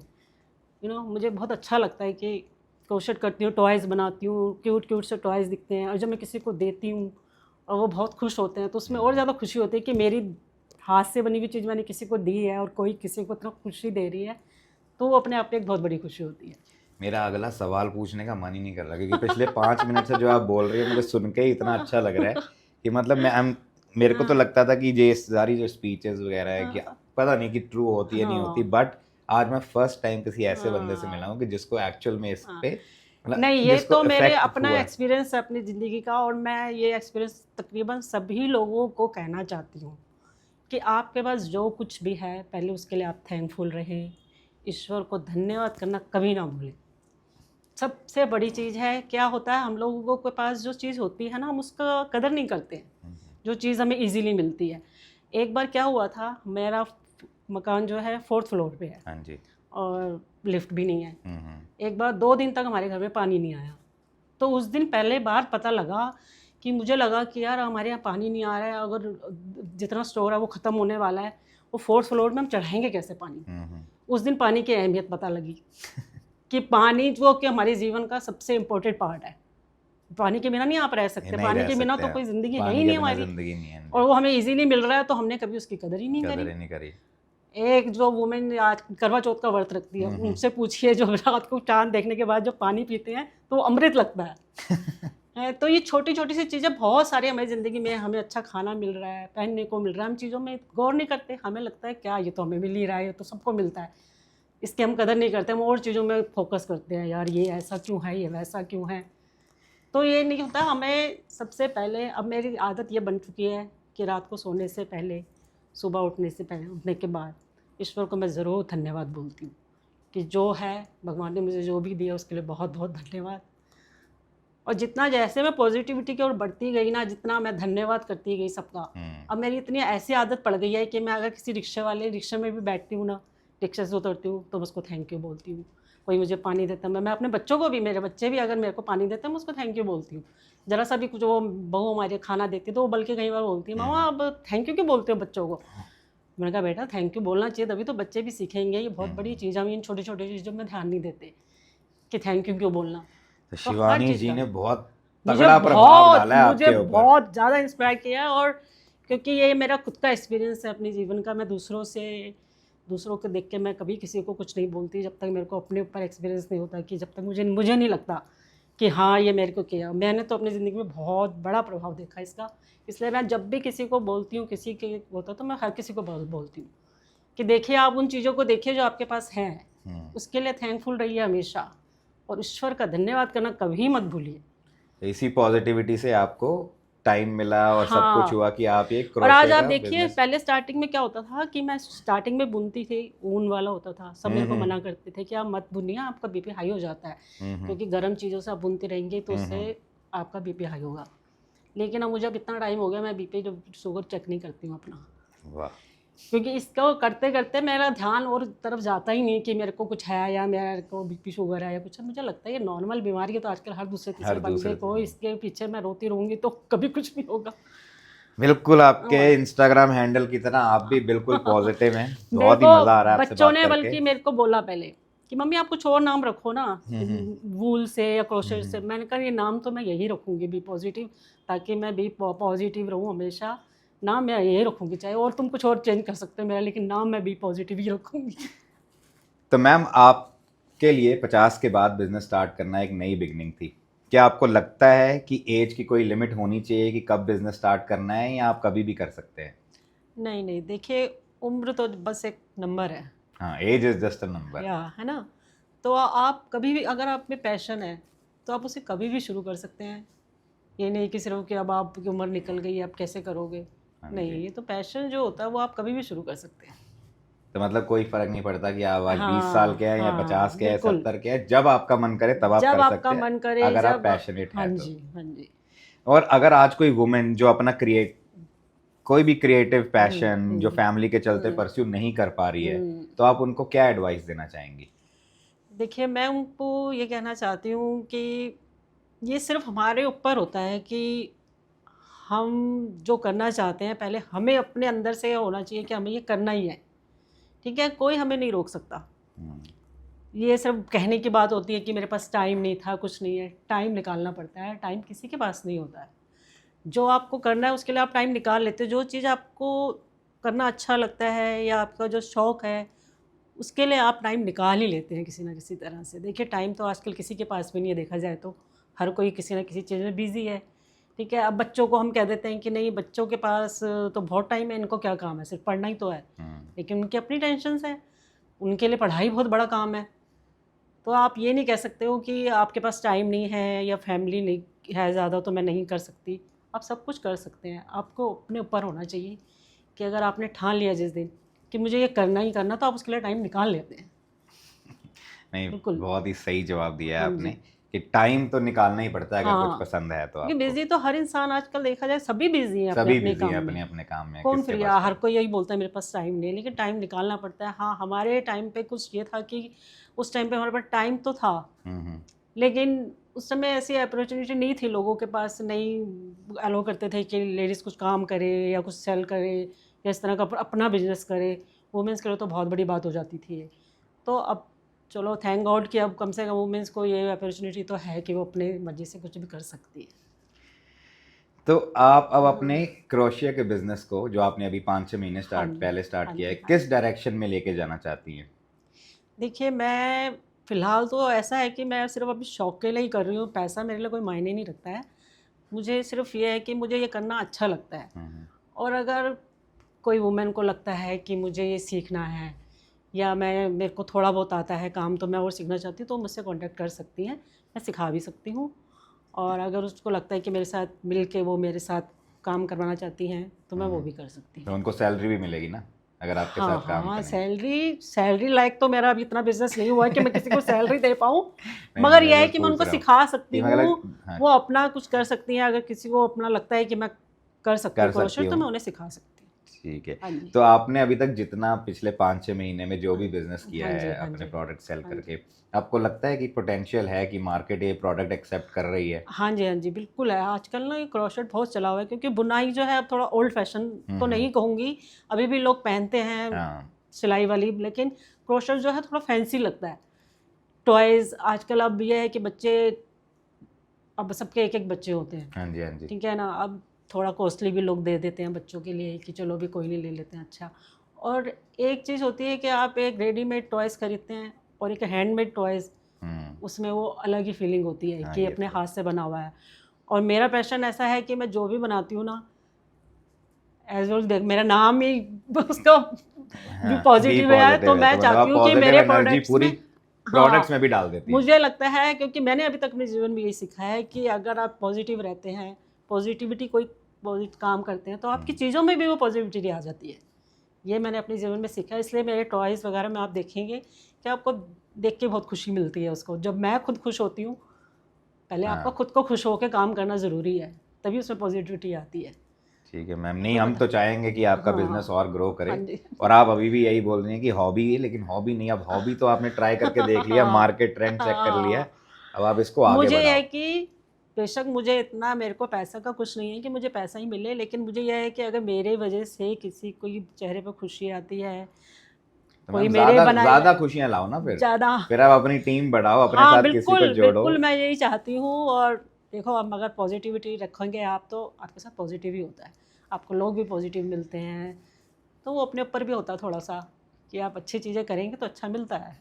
[SPEAKER 2] मुझे बहुत अच्छा लगता है कि क्रोशेट करती हूँ, टॉयज़ बनाती हूँ, क्यूट क्यूट से टॉयज़ दिखते हैं, और जब मैं किसी को देती हूँ और वो बहुत खुश होते हैं तो उसमें और ज़्यादा खुशी होती है कि मेरी हाथ से बनी हुई चीज़ मैंने किसी को दी है और कोई किसी को इतना खुशी दे रही है, तो वो अपने आप में एक बहुत बड़ी खुशी होती है।
[SPEAKER 1] मेरा अगला सवाल पूछने का मन ही नहीं कर रहा क्योंकि पिछले 5 मिनट से जो आप बोल रही है मुझे सुन के ही इतना अच्छा लग रहा है कि मतलब मेरे को तो लगता था कि ये सारी जो स्पीचेस वगैरह है कि पता नहीं कि ट्रू होती है नहीं होती, बट आज मैं फर्स्ट टाइम किसी ऐसे बंदे से मिला हूँ कि जिसको एक्चुअल में इस पे
[SPEAKER 2] नहीं, ये
[SPEAKER 1] जिसको
[SPEAKER 2] तो मेरे
[SPEAKER 1] effect
[SPEAKER 2] अपना
[SPEAKER 1] हुआ है।
[SPEAKER 2] एक्सपीरियंस है अपनी ज़िंदगी का, और मैं ये एक्सपीरियंस तकरीबन सभी लोगों को कहना चाहती हूँ कि आपके पास जो कुछ भी है, पहले उसके लिए आप थैंकफुल रहें, ईश्वर को धन्यवाद करना कभी ना भूलें। सबसे बड़ी चीज़ है, क्या होता है हम लोगों के पास जो चीज़ होती है ना, हम उसका कदर नहीं करते हैं, जो चीज़ हमें इजीली मिलती है। एक बार क्या हुआ था, मेरा मकान जो है 4th फ्लोर पे है,
[SPEAKER 1] हाँ जी।
[SPEAKER 2] और लिफ्ट भी नहीं है। एक बार 2 दिन तक हमारे घर में पानी नहीं आया, तो उस दिन पहले बार पता लगा कि मुझे लगा कि यार हमारे यहाँ पानी नहीं आ रहा है, अगर जितना स्टोर है वो ख़त्म होने वाला है, वो 4th फ्लोर में हम चढ़ाएंगे कैसे पानी। उस दिन पानी की अहमियत पता लगी कि पानी जो कि हमारे जीवन का सबसे इम्पोर्टेंट पार्ट है। पानी के बिना नहीं आप रह सकते,
[SPEAKER 1] नहीं
[SPEAKER 2] पानी
[SPEAKER 1] रह
[SPEAKER 2] के बिना
[SPEAKER 1] सकते
[SPEAKER 2] तो कोई ज़िंदगी है
[SPEAKER 1] पानी
[SPEAKER 2] ही
[SPEAKER 1] के
[SPEAKER 2] नहीं
[SPEAKER 1] बिना
[SPEAKER 2] हमारी,
[SPEAKER 1] जिंदगी नहीं है,
[SPEAKER 2] और वो हमें इजीली मिल रहा है तो हमने कभी उसकी कदर ही नहीं
[SPEAKER 1] कदर
[SPEAKER 2] करी।
[SPEAKER 1] ही नहीं करी।
[SPEAKER 2] एक जो वुमेन आज करवा चौथ का व्रत रखती है, उनसे पूछिए, जो रात को चांद देखने के बाद जो पानी पीते हैं तो वो अमृत लगता है। तो ये छोटी छोटी सी चीज़ें बहुत सारी हमारी ज़िंदगी में, हमें अच्छा खाना मिल रहा है, पहनने को मिल रहा है, हम चीज़ों में गौर नहीं करते। हमें लगता है क्या ये तो हमें मिल ही रहा है, ये तो सबको मिलता है, इसकी हम कदर नहीं करते, हम और चीज़ों में फोकस करते हैं, यार ये ऐसा क्यों है, ये वैसा क्यों है। तो ये नहीं होता। हमें सबसे पहले, अब मेरी आदत ये बन चुकी है कि रात को सोने से पहले सुबह उठने से पहले, उठने के बाद ईश्वर को मैं ज़रूर धन्यवाद बोलती हूँ कि जो है भगवान ने मुझे जो भी दिया उसके लिए बहुत बहुत धन्यवाद। और जितना जैसे मैं पॉजिटिविटी की ओर बढ़ती गई ना, जितना मैं धन्यवाद करती गई सबका, अब मेरी इतनी ऐसी आदत पड़ गई है कि मैं अगर किसी रिक्शे में भी बैठती हूँ ना, रिक्शे से उतरती हूँ तो मैं उसको थैंक यू बोलती हूँ। कोई मुझे पानी देता है, मैं अपने बच्चों को भी, मेरे बच्चे भी अगर मेरे को पानी देते हैं मैं उसको थैंक यू बोलती हूँ। ज़रा सा भी कुछ वो बहू हमारे खाना देती है तो वो बल्कि कई बार बोलती है, मामा अब थैंक यू क्यों बोलते हो बच्चों को। मैंने कहा बेटा थैंक यू बोलना चाहिए, तभी तो बच्चे भी सीखेंगे। ये बहुत बड़ी चीज़ है, हम इन छोटी छोटी चीज़ों में ध्यान नहीं देते कि थैंक यू क्यों बोलना।
[SPEAKER 1] तो
[SPEAKER 2] तो हर
[SPEAKER 1] शिवानी
[SPEAKER 2] चीज़
[SPEAKER 1] जी
[SPEAKER 2] का
[SPEAKER 1] ने बहुत
[SPEAKER 2] मुझे
[SPEAKER 1] तगड़ा प्रभाव डाला है
[SPEAKER 2] मुझे
[SPEAKER 1] आपके ऊपर।
[SPEAKER 2] बहुत ज़्यादा इंस्पायर किया है। और क्योंकि ये मेरा खुद का एक्सपीरियंस है अपने जीवन का, मैं दूसरों को देख के मैं कभी किसी को कुछ नहीं बोलती जब तक मेरे को अपने ऊपर एक्सपीरियंस नहीं होता, कि जब तक मुझे नहीं लगता कि हाँ ये मेरे को किया। मैंने तो अपनी ज़िंदगी में बहुत बड़ा प्रभाव देखा इसका, इसलिए मैं जब भी किसी को बोलती हूँ, किसी के होता तो मैं हर किसी को बोलती हूँ कि देखिए आप उन चीज़ों को देखिए जो आपके पास हैं, उसके लिए थैंकफुल रहिए हमेशा, और ईश्वर का धन्यवाद करना कभी मत भूलिए।
[SPEAKER 1] इसी पॉजिटिविटी से आपको टाइम मिला और सब कुछ
[SPEAKER 2] हाँ,
[SPEAKER 1] हुआ कि आप ये
[SPEAKER 2] और आज
[SPEAKER 1] क्रोशे
[SPEAKER 2] आप
[SPEAKER 1] का
[SPEAKER 2] देखिए
[SPEAKER 1] बिजनेस।
[SPEAKER 2] पहले स्टार्टिंग में क्या होता था कि मैं स्टार्टिंग में बुनती थी, ऊन वाला होता था, सब मेरे को मना करते थे कि आप मत बुनिए, आपका बीपी हाई हो जाता है, क्योंकि गर्म चीज़ों से आप बुनती रहेंगे तो उससे आपका बीपी हाई होगा। लेकिन अब मुझे अब इतना टाइम हो गया, मैं बीपी जो शुगर चेक नहीं करती हूँ अपना,
[SPEAKER 1] वाह।
[SPEAKER 2] क्योंकि इसको करते करते मेरा ध्यान और तरफ जाता ही नहीं कि मेरे को कुछ है या मेरे को बीपी शुगर है या कुछ है। मुझे लगता है ये नॉर्मल बीमारी है, तो आजकल हर दूसरे तीसरे
[SPEAKER 1] हर
[SPEAKER 2] बंदे
[SPEAKER 1] दूसरे
[SPEAKER 2] को इसके पीछे मैं रोती रहूँगी तो कभी कुछ नहीं होगा।
[SPEAKER 1] बिल्कुल आपके इंस्टाग्राम हैंडल की तरह आप भी बिल्कुल पॉजिटिव हैं।
[SPEAKER 2] मेरे
[SPEAKER 1] बहुत ही
[SPEAKER 2] को
[SPEAKER 1] मज़ा आ रहा है आपसे
[SPEAKER 2] बच्चों
[SPEAKER 1] बात
[SPEAKER 2] ने
[SPEAKER 1] करके।
[SPEAKER 2] बल्कि मेरे को बोला पहले कि मम्मी आप कुछ और नाम रखो ना, वूल से या क्रोशेट से। मैंने कहा ये नाम तो मैं यही रखूँगी, बी पॉजिटिव, ताकि मैं भी पॉजिटिव रहूँ हमेशा। नाम मैं यही रखूँगी, चाहे और तुम कुछ और चेंज कर सकते हो मेरा, लेकिन नाम मैं बी पॉजिटिव ही रखूँगी।
[SPEAKER 1] तो मैम आपके लिए 50 के बाद बिजनेस स्टार्ट करना एक नई बिगनिंग थी। क्या आपको लगता है कि एज की कोई लिमिट होनी चाहिए कि कब बिजनेस स्टार्ट करना है, या आप कभी भी कर सकते हैं?
[SPEAKER 2] नहीं नहीं, देखिए उम्र तो बस एक नंबर है,
[SPEAKER 1] हाँ, age is just a number.
[SPEAKER 2] या है ना। तो आप कभी भी, अगर आप में पैशन है तो आप उसे कभी भी शुरू कर सकते हैं। ये नहीं कि सिर्फ कि अब आपकी उम्र निकल गई आप कैसे करोगे,
[SPEAKER 1] हाँ
[SPEAKER 2] नहीं,
[SPEAKER 1] जी।
[SPEAKER 2] ये तो पैशन जो होता है वो आप कभी भी शुरू कर सकते हैं।
[SPEAKER 1] तो मतलब कोई फर्क नहीं पड़ता कि आप आज 20 साल
[SPEAKER 2] हाँ
[SPEAKER 1] के हैं या
[SPEAKER 2] हाँ
[SPEAKER 1] 50 के हैं,
[SPEAKER 2] बिल्कुल,
[SPEAKER 1] 70 के हैं, जब आपका मन करे तब आप
[SPEAKER 2] जब
[SPEAKER 1] कर
[SPEAKER 2] आपका
[SPEAKER 1] सकते हैं,
[SPEAKER 2] मन करे,
[SPEAKER 1] अगर आप
[SPEAKER 2] जब आप,
[SPEAKER 1] पैशनेट
[SPEAKER 2] हाँ
[SPEAKER 1] है तो।
[SPEAKER 2] जी हाँ जी।
[SPEAKER 1] और अगर आज कोई वुमेन जो अपना कोई भी क्रिएटिव पैशन जो फैमिली के चलते परस्यू नहीं कर पा रही है, तो आप उनको क्या एडवाइस देना चाहेंगी?
[SPEAKER 2] देखिए मैं उनको ये कहना चाहती हूँ कि ये सिर्फ हमारे ऊपर होता है कि हम जो करना चाहते हैं पहले हमें अपने अंदर से होना चाहिए कि हमें ये करना ही है, ठीक है, कोई हमें नहीं रोक सकता। ये सिर्फ कहने की बात होती है कि मेरे पास टाइम नहीं था, कुछ नहीं है, टाइम निकालना पड़ता है, टाइम किसी के पास नहीं होता है। जो आपको करना है उसके लिए आप टाइम निकाल लेते हो, जो चीज़ आपको करना अच्छा लगता है या आपका जो शौक़ है उसके लिए आप टाइम निकाल ही लेते हैं किसी ना किसी तरह से। देखिए टाइम तो आजकल किसी के पास भी नहीं है, देखा जाए तो हर कोई किसी ना किसी चीज़ में बिज़ी है, ठीक है। अब बच्चों को हम कह देते हैं कि नहीं बच्चों के पास तो बहुत टाइम है, इनको क्या काम है, सिर्फ पढ़ना ही तो है, लेकिन उनकी अपनी टेंशन्स हैं, उनके लिए पढ़ाई बहुत बड़ा काम है। तो आप ये नहीं कह सकते हो कि आपके पास टाइम नहीं है या फैमिली नहीं है ज़्यादा तो मैं नहीं कर सकती। आप सब कुछ कर सकते हैं, आपको अपने ऊपर होना चाहिए कि अगर आपने ठान लिया जिस दिन कि मुझे ये करना ही करना, तो आप उसके लिए टाइम निकाल लेते हैं।
[SPEAKER 1] नहीं,
[SPEAKER 2] बिल्कुल।
[SPEAKER 1] बहुत ही सही जवाब दिया है
[SPEAKER 2] हाँ
[SPEAKER 1] आपने
[SPEAKER 2] जी।
[SPEAKER 1] कि टाइम तो निकालना ही पड़ता है अगर कुछ
[SPEAKER 2] हाँ,
[SPEAKER 1] पसंद है तो
[SPEAKER 2] क्योंकि
[SPEAKER 1] आपको।
[SPEAKER 2] बिज़ी तो हर इंसान आजकल देखा जाए सभी बिज़ी हैं अपने
[SPEAKER 1] सभी
[SPEAKER 2] अपने
[SPEAKER 1] बिजी हैं
[SPEAKER 2] काम
[SPEAKER 1] अपने
[SPEAKER 2] में।
[SPEAKER 1] अपने काम में,
[SPEAKER 2] कौन
[SPEAKER 1] किसके
[SPEAKER 2] फ्री
[SPEAKER 1] पास
[SPEAKER 2] है, हर
[SPEAKER 1] टाइम।
[SPEAKER 2] कोई यही बोलता है मेरे पास टाइम नहीं है, लेकिन टाइम निकालना पड़ता है। हाँ, हमारे टाइम पे कुछ ये था कि उस टाइम पे हमारे पास टाइम तो था, लेकिन उस समय ऐसी अपॉर्चुनिटी नहीं थी, लोगों के पास नहीं अलाउ करते थे कि लेडीज़ कुछ काम करे या कुछ सेल करे या इस तरह का अपना बिजनेस करे। वुमेंस के लिए तो बहुत बड़ी बात हो जाती थी ये। तो अब चलो थैंक गॉड कि अब कम से कम वुमेंस को ये अपॉर्चुनिटी तो है कि वो अपने मर्जी से कुछ भी कर सकती है।
[SPEAKER 1] तो आप अब अपने क्रोशिया के बिजनेस को, जो आपने अभी 5-6 महीने
[SPEAKER 2] हाँ
[SPEAKER 1] पहले स्टार्ट
[SPEAKER 2] हाँ
[SPEAKER 1] किया है,
[SPEAKER 2] जी हाँ।
[SPEAKER 1] किस डायरेक्शन में लेके जाना चाहती हैं?
[SPEAKER 2] देखिए मैं फ़िलहाल तो ऐसा है कि मैं सिर्फ अभी शौक के लिए ही कर रही हूँ, पैसा मेरे लिए कोई मायने नहीं रखता है। मुझे सिर्फ ये है कि मुझे ये करना अच्छा लगता है, और अगर कोई वुमेन को लगता है कि मुझे ये सीखना है या मेरे को थोड़ा बहुत आता है काम तो मैं और सीखना चाहती हूँ, तो मुझसे कांटेक्ट कर सकती हैं, मैं सिखा भी सकती हूँ। और अगर उसको लगता है कि मेरे साथ मिल के वो मेरे साथ काम करवाना चाहती हैं तो मैं वो भी कर सकती हूँ।
[SPEAKER 1] तो उनको सैलरी भी मिलेगी ना अगर आपके
[SPEAKER 2] हाँ
[SPEAKER 1] साथ काम
[SPEAKER 2] हाँ,
[SPEAKER 1] करेंगे?
[SPEAKER 2] सैलरी लायक तो मेरा अभी इतना बिजनेस नहीं हुआ है कि मैं किसी को सैलरी दे पाऊँ,
[SPEAKER 1] नहीं,
[SPEAKER 2] मगर
[SPEAKER 1] मैं
[SPEAKER 2] यह है
[SPEAKER 1] बस
[SPEAKER 2] कि मैं
[SPEAKER 1] पूछ
[SPEAKER 2] उनको
[SPEAKER 1] रहा हूँ
[SPEAKER 2] सिखा सकती
[SPEAKER 1] कि
[SPEAKER 2] हूँ,
[SPEAKER 1] मतलब हाँ,
[SPEAKER 2] वो अपना कुछ कर सकती हैं। अगर किसी को अपना लगता है कि मैं कर सकती
[SPEAKER 1] कर
[SPEAKER 2] हूँ
[SPEAKER 1] सकती
[SPEAKER 2] क्रोशेट, तो
[SPEAKER 1] हूँ।
[SPEAKER 2] मैं उन्हें सिखा सकती हूँ।
[SPEAKER 1] ठीक है।
[SPEAKER 2] हाँ जी,
[SPEAKER 1] तो आपने अभी तक जितना पिछले 5-6 महीने में जो भी बिजनेस किया
[SPEAKER 2] हाँ जी,
[SPEAKER 1] है
[SPEAKER 2] हाँ
[SPEAKER 1] अपने
[SPEAKER 2] जी,
[SPEAKER 1] प्रोडक्ट सेल
[SPEAKER 2] हाँ
[SPEAKER 1] करके,
[SPEAKER 2] जी,
[SPEAKER 1] आपको लगता है कि पोटेंशियल है कि मार्केट ये प्रोडक्ट एक्सेप्ट कर रही है?
[SPEAKER 2] हाँ जी, हाँ जी, बिल्कुल है। आजकल ना ये क्रोशेट बहुत चला हुआ है, क्योंकि बुनाई जो है अब थोड़ा ओल्ड फैशन तो नहीं कहूँगी, अभी भी लोग पहनते हैं
[SPEAKER 1] हाँ
[SPEAKER 2] सिलाई वाली, लेकिन क्रोशेट जो है थोड़ा फैंसी लगता है। टॉयज़ आजकल अब ये है कि बच्चे, अब सबके एक एक बच्चे होते हैं,
[SPEAKER 1] हाँ जी हाँ जी।
[SPEAKER 2] ठीक है ना। अब थोड़ा कॉस्टली भी लोग दे देते हैं बच्चों के लिए कि चलो भी कोई नहीं, ले लेते हैं। अच्छा, और एक चीज़ होती है कि आप एक रेडीमेड टॉयज़ खरीदते हैं और एक हैंडमेड टॉयज़, उसमें वो अलग ही फीलिंग होती है
[SPEAKER 1] हाँ
[SPEAKER 2] कि
[SPEAKER 1] ये
[SPEAKER 2] अपने
[SPEAKER 1] तो
[SPEAKER 2] हाथ से बना हुआ है। और मेरा पैशन ऐसा है कि मैं जो भी बनाती हूँ ना, एज वेल देख मेरा नाम ही उसका भी
[SPEAKER 1] हाँ बी
[SPEAKER 2] पॉजिटिव है, तो
[SPEAKER 1] पॉजिटिव है,
[SPEAKER 2] मैं
[SPEAKER 1] तो मतलब
[SPEAKER 2] चाहती
[SPEAKER 1] आप
[SPEAKER 2] हूँ कि
[SPEAKER 1] पॉजिटिव
[SPEAKER 2] मेरे
[SPEAKER 1] एनर्जी
[SPEAKER 2] प्रोडक्ट्स
[SPEAKER 1] पूरी
[SPEAKER 2] में,
[SPEAKER 1] प्रोडक्ट्स
[SPEAKER 2] हाँ,
[SPEAKER 1] में भी डाल देती हैं।
[SPEAKER 2] मुझे लगता है, क्योंकि मैंने अभी तक अपने जीवन में यही सीखा है कि अगर आप पॉजिटिव रहते हैं, पॉजिटिविटी कोई पॉजिटिव काम करते हैं, तो आपकी चीज़ों में भी वो पॉजिटिविटी आ जाती है। ये मैंने अपने जीवन में सीखा है। इसलिए मेरे टॉयज़ वगैरह में आप देखेंगे कि आपको देख के बहुत खुशी मिलती है उसको। जब मैं खुद खुश होती हूँ, पहले आपको
[SPEAKER 1] हाँ
[SPEAKER 2] खुद को खुश होकर काम करना ज़रूरी है, तभी उसमें पॉजिटिविटी आती है।
[SPEAKER 1] ठीक है मैम। नहीं,
[SPEAKER 2] तो
[SPEAKER 1] हम तो चाहेंगे कि आपका
[SPEAKER 2] हाँ
[SPEAKER 1] बिजनेस और ग्रो करे।
[SPEAKER 2] हाँ जी,
[SPEAKER 1] और आप अभी भी यही बोल रही हैं कि हॉबी है, लेकिन हॉबी नहीं, अब हॉबी तो आपने ट्राई करके देख लिया,
[SPEAKER 2] हाँ
[SPEAKER 1] मार्केट ट्रेंड चेक कर लिया
[SPEAKER 2] हाँ।
[SPEAKER 1] है, अब आप इसको आगे
[SPEAKER 2] मुझे ये है
[SPEAKER 1] बढ़ाओ।
[SPEAKER 2] कि बेशक मुझे इतना, मेरे को पैसा का कुछ नहीं है कि मुझे पैसा ही मिले, लेकिन मुझे यह है कि अगर मेरे वजह से किसी कोई चेहरे पर खुशी आती है,
[SPEAKER 1] तो
[SPEAKER 2] कोई
[SPEAKER 1] मैम
[SPEAKER 2] मेरे
[SPEAKER 1] ज़्यादा
[SPEAKER 2] बनाए
[SPEAKER 1] ज़्यादा खुशियाँ लाओ ना फिर।
[SPEAKER 2] ज़्यादा,
[SPEAKER 1] फिर आप अपनी टीम बढ़ाओ, अपने
[SPEAKER 2] हाँ
[SPEAKER 1] साथ किसी को
[SPEAKER 2] बिल्कुल
[SPEAKER 1] जोड़ो।
[SPEAKER 2] बिल्कुल, मैं यही चाहती हूँ। और देखो, अब अगर पॉजिटिविटी रखेंगे आप, तो आपके साथ पॉजिटिव ही होता है, आपको लोग भी पॉजिटिव मिलते हैं। तो वो अपने ऊपर भी होता है थोड़ा सा कि आप अच्छी चीज़ें करेंगे तो अच्छा मिलता है।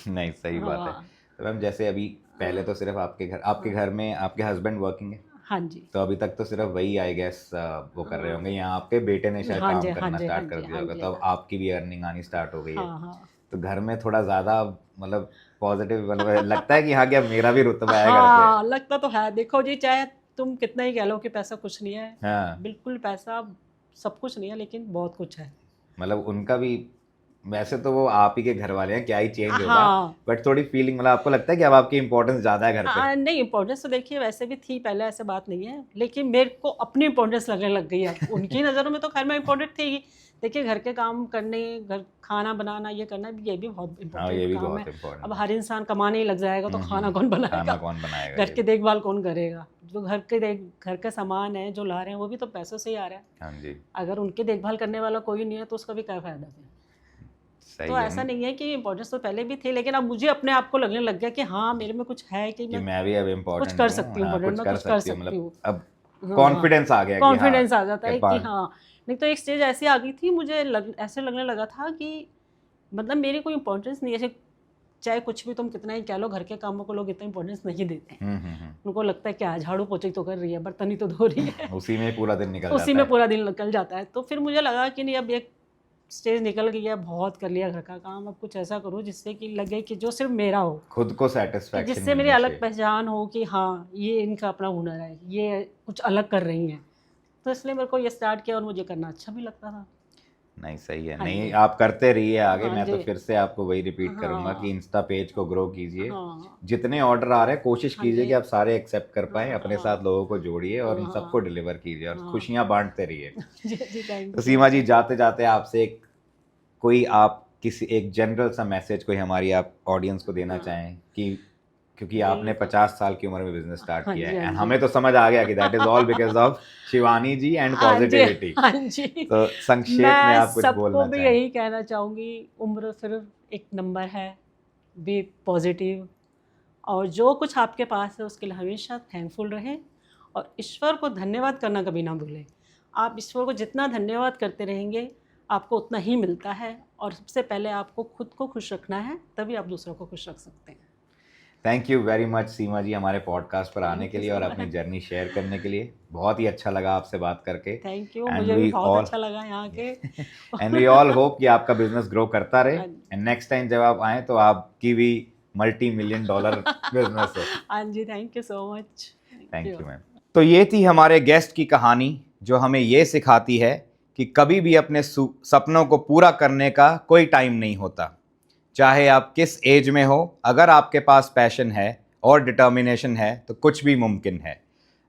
[SPEAKER 1] नहीं सही बात है।
[SPEAKER 2] हाँ
[SPEAKER 1] तो मैम जैसे अभी पहले तो सिर्फ आपके घर में आपके हस्बैंड वर्किंग है,
[SPEAKER 2] हाँ जी,
[SPEAKER 1] तो अभी तक तो सिर्फ वही आई गेस वो कर रहे होंगे, या आपके बेटे ने शायद
[SPEAKER 2] हाँ जी,
[SPEAKER 1] काम
[SPEAKER 2] हाँ
[SPEAKER 1] करना
[SPEAKER 2] जी, हाँ
[SPEAKER 1] स्टार्ट कर
[SPEAKER 2] जी,
[SPEAKER 1] दिया
[SPEAKER 2] हाँ
[SPEAKER 1] होगा,
[SPEAKER 2] जी,
[SPEAKER 1] तो अब
[SPEAKER 2] हाँ
[SPEAKER 1] आपकी भी अर्निंग आनी स्टार्ट हो गई है।
[SPEAKER 2] हाँ हाँ
[SPEAKER 1] तो घर में थोड़ा ज़्यादा मतलब पॉजिटिव मतलब लगता है कि हाँ क्या मेरा भी रुतबा है घर पे।
[SPEAKER 2] हाँ, लगता तो है। देखो जी, चाहे तुम कितना ही कह लो कि पैसा कुछ नहीं है,
[SPEAKER 1] हाँ
[SPEAKER 2] बिल्कुल पैसा सब कुछ नहीं है, लेकिन बहुत कुछ है।
[SPEAKER 1] मतलब उनका भी, वैसे तो वो आप ही के घर वाले हैं, क्या ही चेंज होगा,
[SPEAKER 2] हाँ,
[SPEAKER 1] बट थोड़ी फीलिंग मतलब आपको लगता है कि अब आपकी इंपॉर्टेंस ज़्यादा है घर पे?
[SPEAKER 2] नहीं, इम्पोर्टेंस तो देखिए वैसे भी थी पहले, ऐसे बात नहीं है, लेकिन मेरे को अपनी इम्पोर्टेंस लगने लग गई है। उनकी नज़रों में तो खैर मैं इम्पोर्टेंट थी ही। देखिए, घर के काम करने, घर खाना बनाना, ये करना, ये भी बहुत
[SPEAKER 1] हाँ ये
[SPEAKER 2] इम्पोर्टेंट
[SPEAKER 1] भी
[SPEAKER 2] काम है।
[SPEAKER 1] बहुत
[SPEAKER 2] अब
[SPEAKER 1] इम्पोर्टेंट है।
[SPEAKER 2] हर इंसान कमाने ही लग जाएगा तो खाना कौन
[SPEAKER 1] खाना
[SPEAKER 2] बनाएगा?
[SPEAKER 1] कौन बनाएगा
[SPEAKER 2] घर
[SPEAKER 1] ये
[SPEAKER 2] की
[SPEAKER 1] भी।
[SPEAKER 2] देखभाल कौन करेगा? जो घर का सामान है जो ला रहे हैं, वो भी तो पैसों से ही आ रहा है।
[SPEAKER 1] हाँ जी
[SPEAKER 2] अगर उनकी देखभाल करने वाला कोई नहीं है, तो उसका भी क्या फ़ायदा फिर? तो
[SPEAKER 1] सही है।
[SPEAKER 2] ऐसा नहीं है कि इम्पोर्टेंस तो पहले भी थी, लेकिन अब मुझे अपने आप को लगने लग गया कि हाँ, मेरे में कुछ है कि
[SPEAKER 1] कि
[SPEAKER 2] मैं
[SPEAKER 1] मैं भी अब
[SPEAKER 2] कुछ
[SPEAKER 1] इम्पोर्टेंट
[SPEAKER 2] कर
[SPEAKER 1] हूँ,
[SPEAKER 2] सकती हूँ,
[SPEAKER 1] हाँ
[SPEAKER 2] इम्पोर्टेंट,
[SPEAKER 1] कुछ
[SPEAKER 2] मैं
[SPEAKER 1] कर
[SPEAKER 2] कुछ कर
[SPEAKER 1] सकती हूँ,
[SPEAKER 2] सकती
[SPEAKER 1] मतलब
[SPEAKER 2] हूँ।
[SPEAKER 1] अब
[SPEAKER 2] हाँ,
[SPEAKER 1] कॉन्फिडेंस आ गया कि हाँ
[SPEAKER 2] कॉन्फिडेंस आ जाता
[SPEAKER 1] कि
[SPEAKER 2] है कि हाँ। नहीं तो एक स्टेज ऐसी आ गई थी, मुझे ऐसे लगने लगा था कि मतलब मेरी कोई इम्पोर्टेंस नहीं है। ऐसे चाहे कुछ भी तुम कितना ही कह लो, घर के कामों को लोग इतना इम्पोर्टेंस नहीं देते हैं। उनको लगता है क्या झाड़ू पोछी तो कर रही है, बर्तन ही तो धो रही है,
[SPEAKER 1] उसी में पूरा दिन निकल
[SPEAKER 2] उसी
[SPEAKER 1] जाता
[SPEAKER 2] में
[SPEAKER 1] है।
[SPEAKER 2] पूरा दिन निकल जाता है। तो फिर मुझे लगा कि नहीं, अब एक स्टेज निकल गई है, बहुत कर लिया घर का काम, अब कुछ ऐसा करूँ जिससे कि लगे कि जो सिर्फ मेरा हो,
[SPEAKER 1] खुद को
[SPEAKER 2] कि
[SPEAKER 1] सेटिस्फैक्शन
[SPEAKER 2] जिससे मेरी
[SPEAKER 1] मिलनी
[SPEAKER 2] अलग
[SPEAKER 1] चाहिए।
[SPEAKER 2] पहचान हो कि हाँ, ये इनका अपना हुनर है, ये कुछ अलग कर रही हैं। तो इसलिए मेरे को ये स्टार्ट किया और मुझे करना अच्छा भी लगता था।
[SPEAKER 1] नहीं सही है,
[SPEAKER 2] हाँ
[SPEAKER 1] नहीं
[SPEAKER 2] जी,
[SPEAKER 1] आप करते रहिए आगे।
[SPEAKER 2] हाँ
[SPEAKER 1] मैं तो
[SPEAKER 2] जी,
[SPEAKER 1] फिर से आपको वही रिपीट करूंगा कि
[SPEAKER 2] हाँ,
[SPEAKER 1] इंस्टा पेज को ग्रो कीजिए,
[SPEAKER 2] हाँ,
[SPEAKER 1] जितने ऑर्डर आ रहे हैं कोशिश
[SPEAKER 2] हाँ
[SPEAKER 1] कीजिए
[SPEAKER 2] जी,
[SPEAKER 1] कि आप सारे एक्सेप्ट कर पाएं,
[SPEAKER 2] हाँ,
[SPEAKER 1] अपने
[SPEAKER 2] हाँ,
[SPEAKER 1] साथ लोगों को जोड़िए और उन सबको
[SPEAKER 2] हाँ,
[SPEAKER 1] डिलीवर कीजिए और
[SPEAKER 2] हाँ।
[SPEAKER 1] खुशियां बांटते रहिए।
[SPEAKER 2] जी, जी,
[SPEAKER 1] तो
[SPEAKER 2] थैंक यू।
[SPEAKER 1] सीमा जी जाते जाते आपसे एक कोई आप किसी एक जनरल सा मैसेज कोई हमारी आप ऑडियंस को देना
[SPEAKER 2] हाँ,
[SPEAKER 1] चाहें कि क्योंकि आपने
[SPEAKER 2] बिल्कुल।
[SPEAKER 1] 50 साल की उम्र में बिजनेस स्टार्ट
[SPEAKER 2] हाँ
[SPEAKER 1] किया
[SPEAKER 2] जी,
[SPEAKER 1] है
[SPEAKER 2] हाँ
[SPEAKER 1] एंड
[SPEAKER 2] जी।
[SPEAKER 1] हमें तो समझ आ गया कि that is all because of Shivani ji and
[SPEAKER 2] हाँ जी,
[SPEAKER 1] पॉजिटिविटी।
[SPEAKER 2] हाँ जी।
[SPEAKER 1] तो संक्षेप में
[SPEAKER 2] मैं
[SPEAKER 1] आप कुछ
[SPEAKER 2] सबको
[SPEAKER 1] बोलना
[SPEAKER 2] भी
[SPEAKER 1] चाहें?
[SPEAKER 2] यही कहना चाहूँगी, उम्र सिर्फ एक नंबर है, बी पॉजिटिव, और जो कुछ आपके पास है उसके लिए हमेशा थैंकफुल रहें, और ईश्वर को धन्यवाद करना कभी ना भूलें। आप ईश्वर को जितना धन्यवाद करते रहेंगे, आपको उतना ही मिलता है, और सबसे पहले आपको खुद को खुश रखना है, तभी आप दूसरों को खुश रख सकते हैं।
[SPEAKER 1] थैंक यू वेरी मच सीमा जी हमारे पॉडकास्ट पर आने
[SPEAKER 2] थैंक
[SPEAKER 1] के
[SPEAKER 2] यू
[SPEAKER 1] लिए
[SPEAKER 2] सो
[SPEAKER 1] और अपनी
[SPEAKER 2] मच।
[SPEAKER 1] जर्नी शेयर करने के लिए। बहुत ही अच्छा लगा आपसे बात करके।
[SPEAKER 2] थैंक यू,
[SPEAKER 1] एंड
[SPEAKER 2] मुझे भी
[SPEAKER 1] वी
[SPEAKER 2] बहुत
[SPEAKER 1] ऑल
[SPEAKER 2] अच्छा लगा यहाँ के।
[SPEAKER 1] एंड वी ऑल होप कि आपका बिजनेस ग्रो करता रहे
[SPEAKER 2] हाँ
[SPEAKER 1] एंड नेक्स्ट टाइम जब आप आएँ तो आपकी भी $multi-million बिजनेस हो।
[SPEAKER 2] हाँ जी, thank you so much. Thank
[SPEAKER 1] thank
[SPEAKER 2] you.
[SPEAKER 1] You ma'am. तो ये थी हमारे गेस्ट की कहानी जो हमें ये सिखाती है कि कभी भी अपने सपनों को पूरा करने का कोई टाइम नहीं होता। चाहे आप किस एज में हो, अगर आपके पास पैशन है और डिटर्मिनेशन है तो कुछ भी मुमकिन है।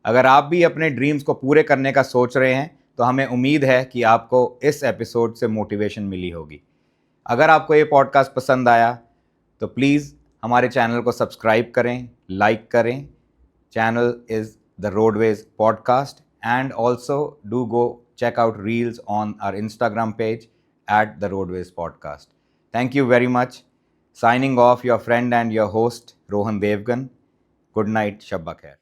[SPEAKER 1] अगर आप भी अपने ड्रीम्स को पूरे करने का सोच रहे हैं तो हमें उम्मीद है कि आपको इस एपिसोड से मोटिवेशन मिली होगी। अगर आपको ये पॉडकास्ट पसंद आया तो प्लीज़ हमारे चैनल को सब्सक्राइब करें, लाइक करें। Channel is the roadways podcast and also do go check out reels on our Instagram page at the Roadways Podcast. Thank you very much. Signing off, your friend and your host, Rohan Devgan. Good night. Shabba khair.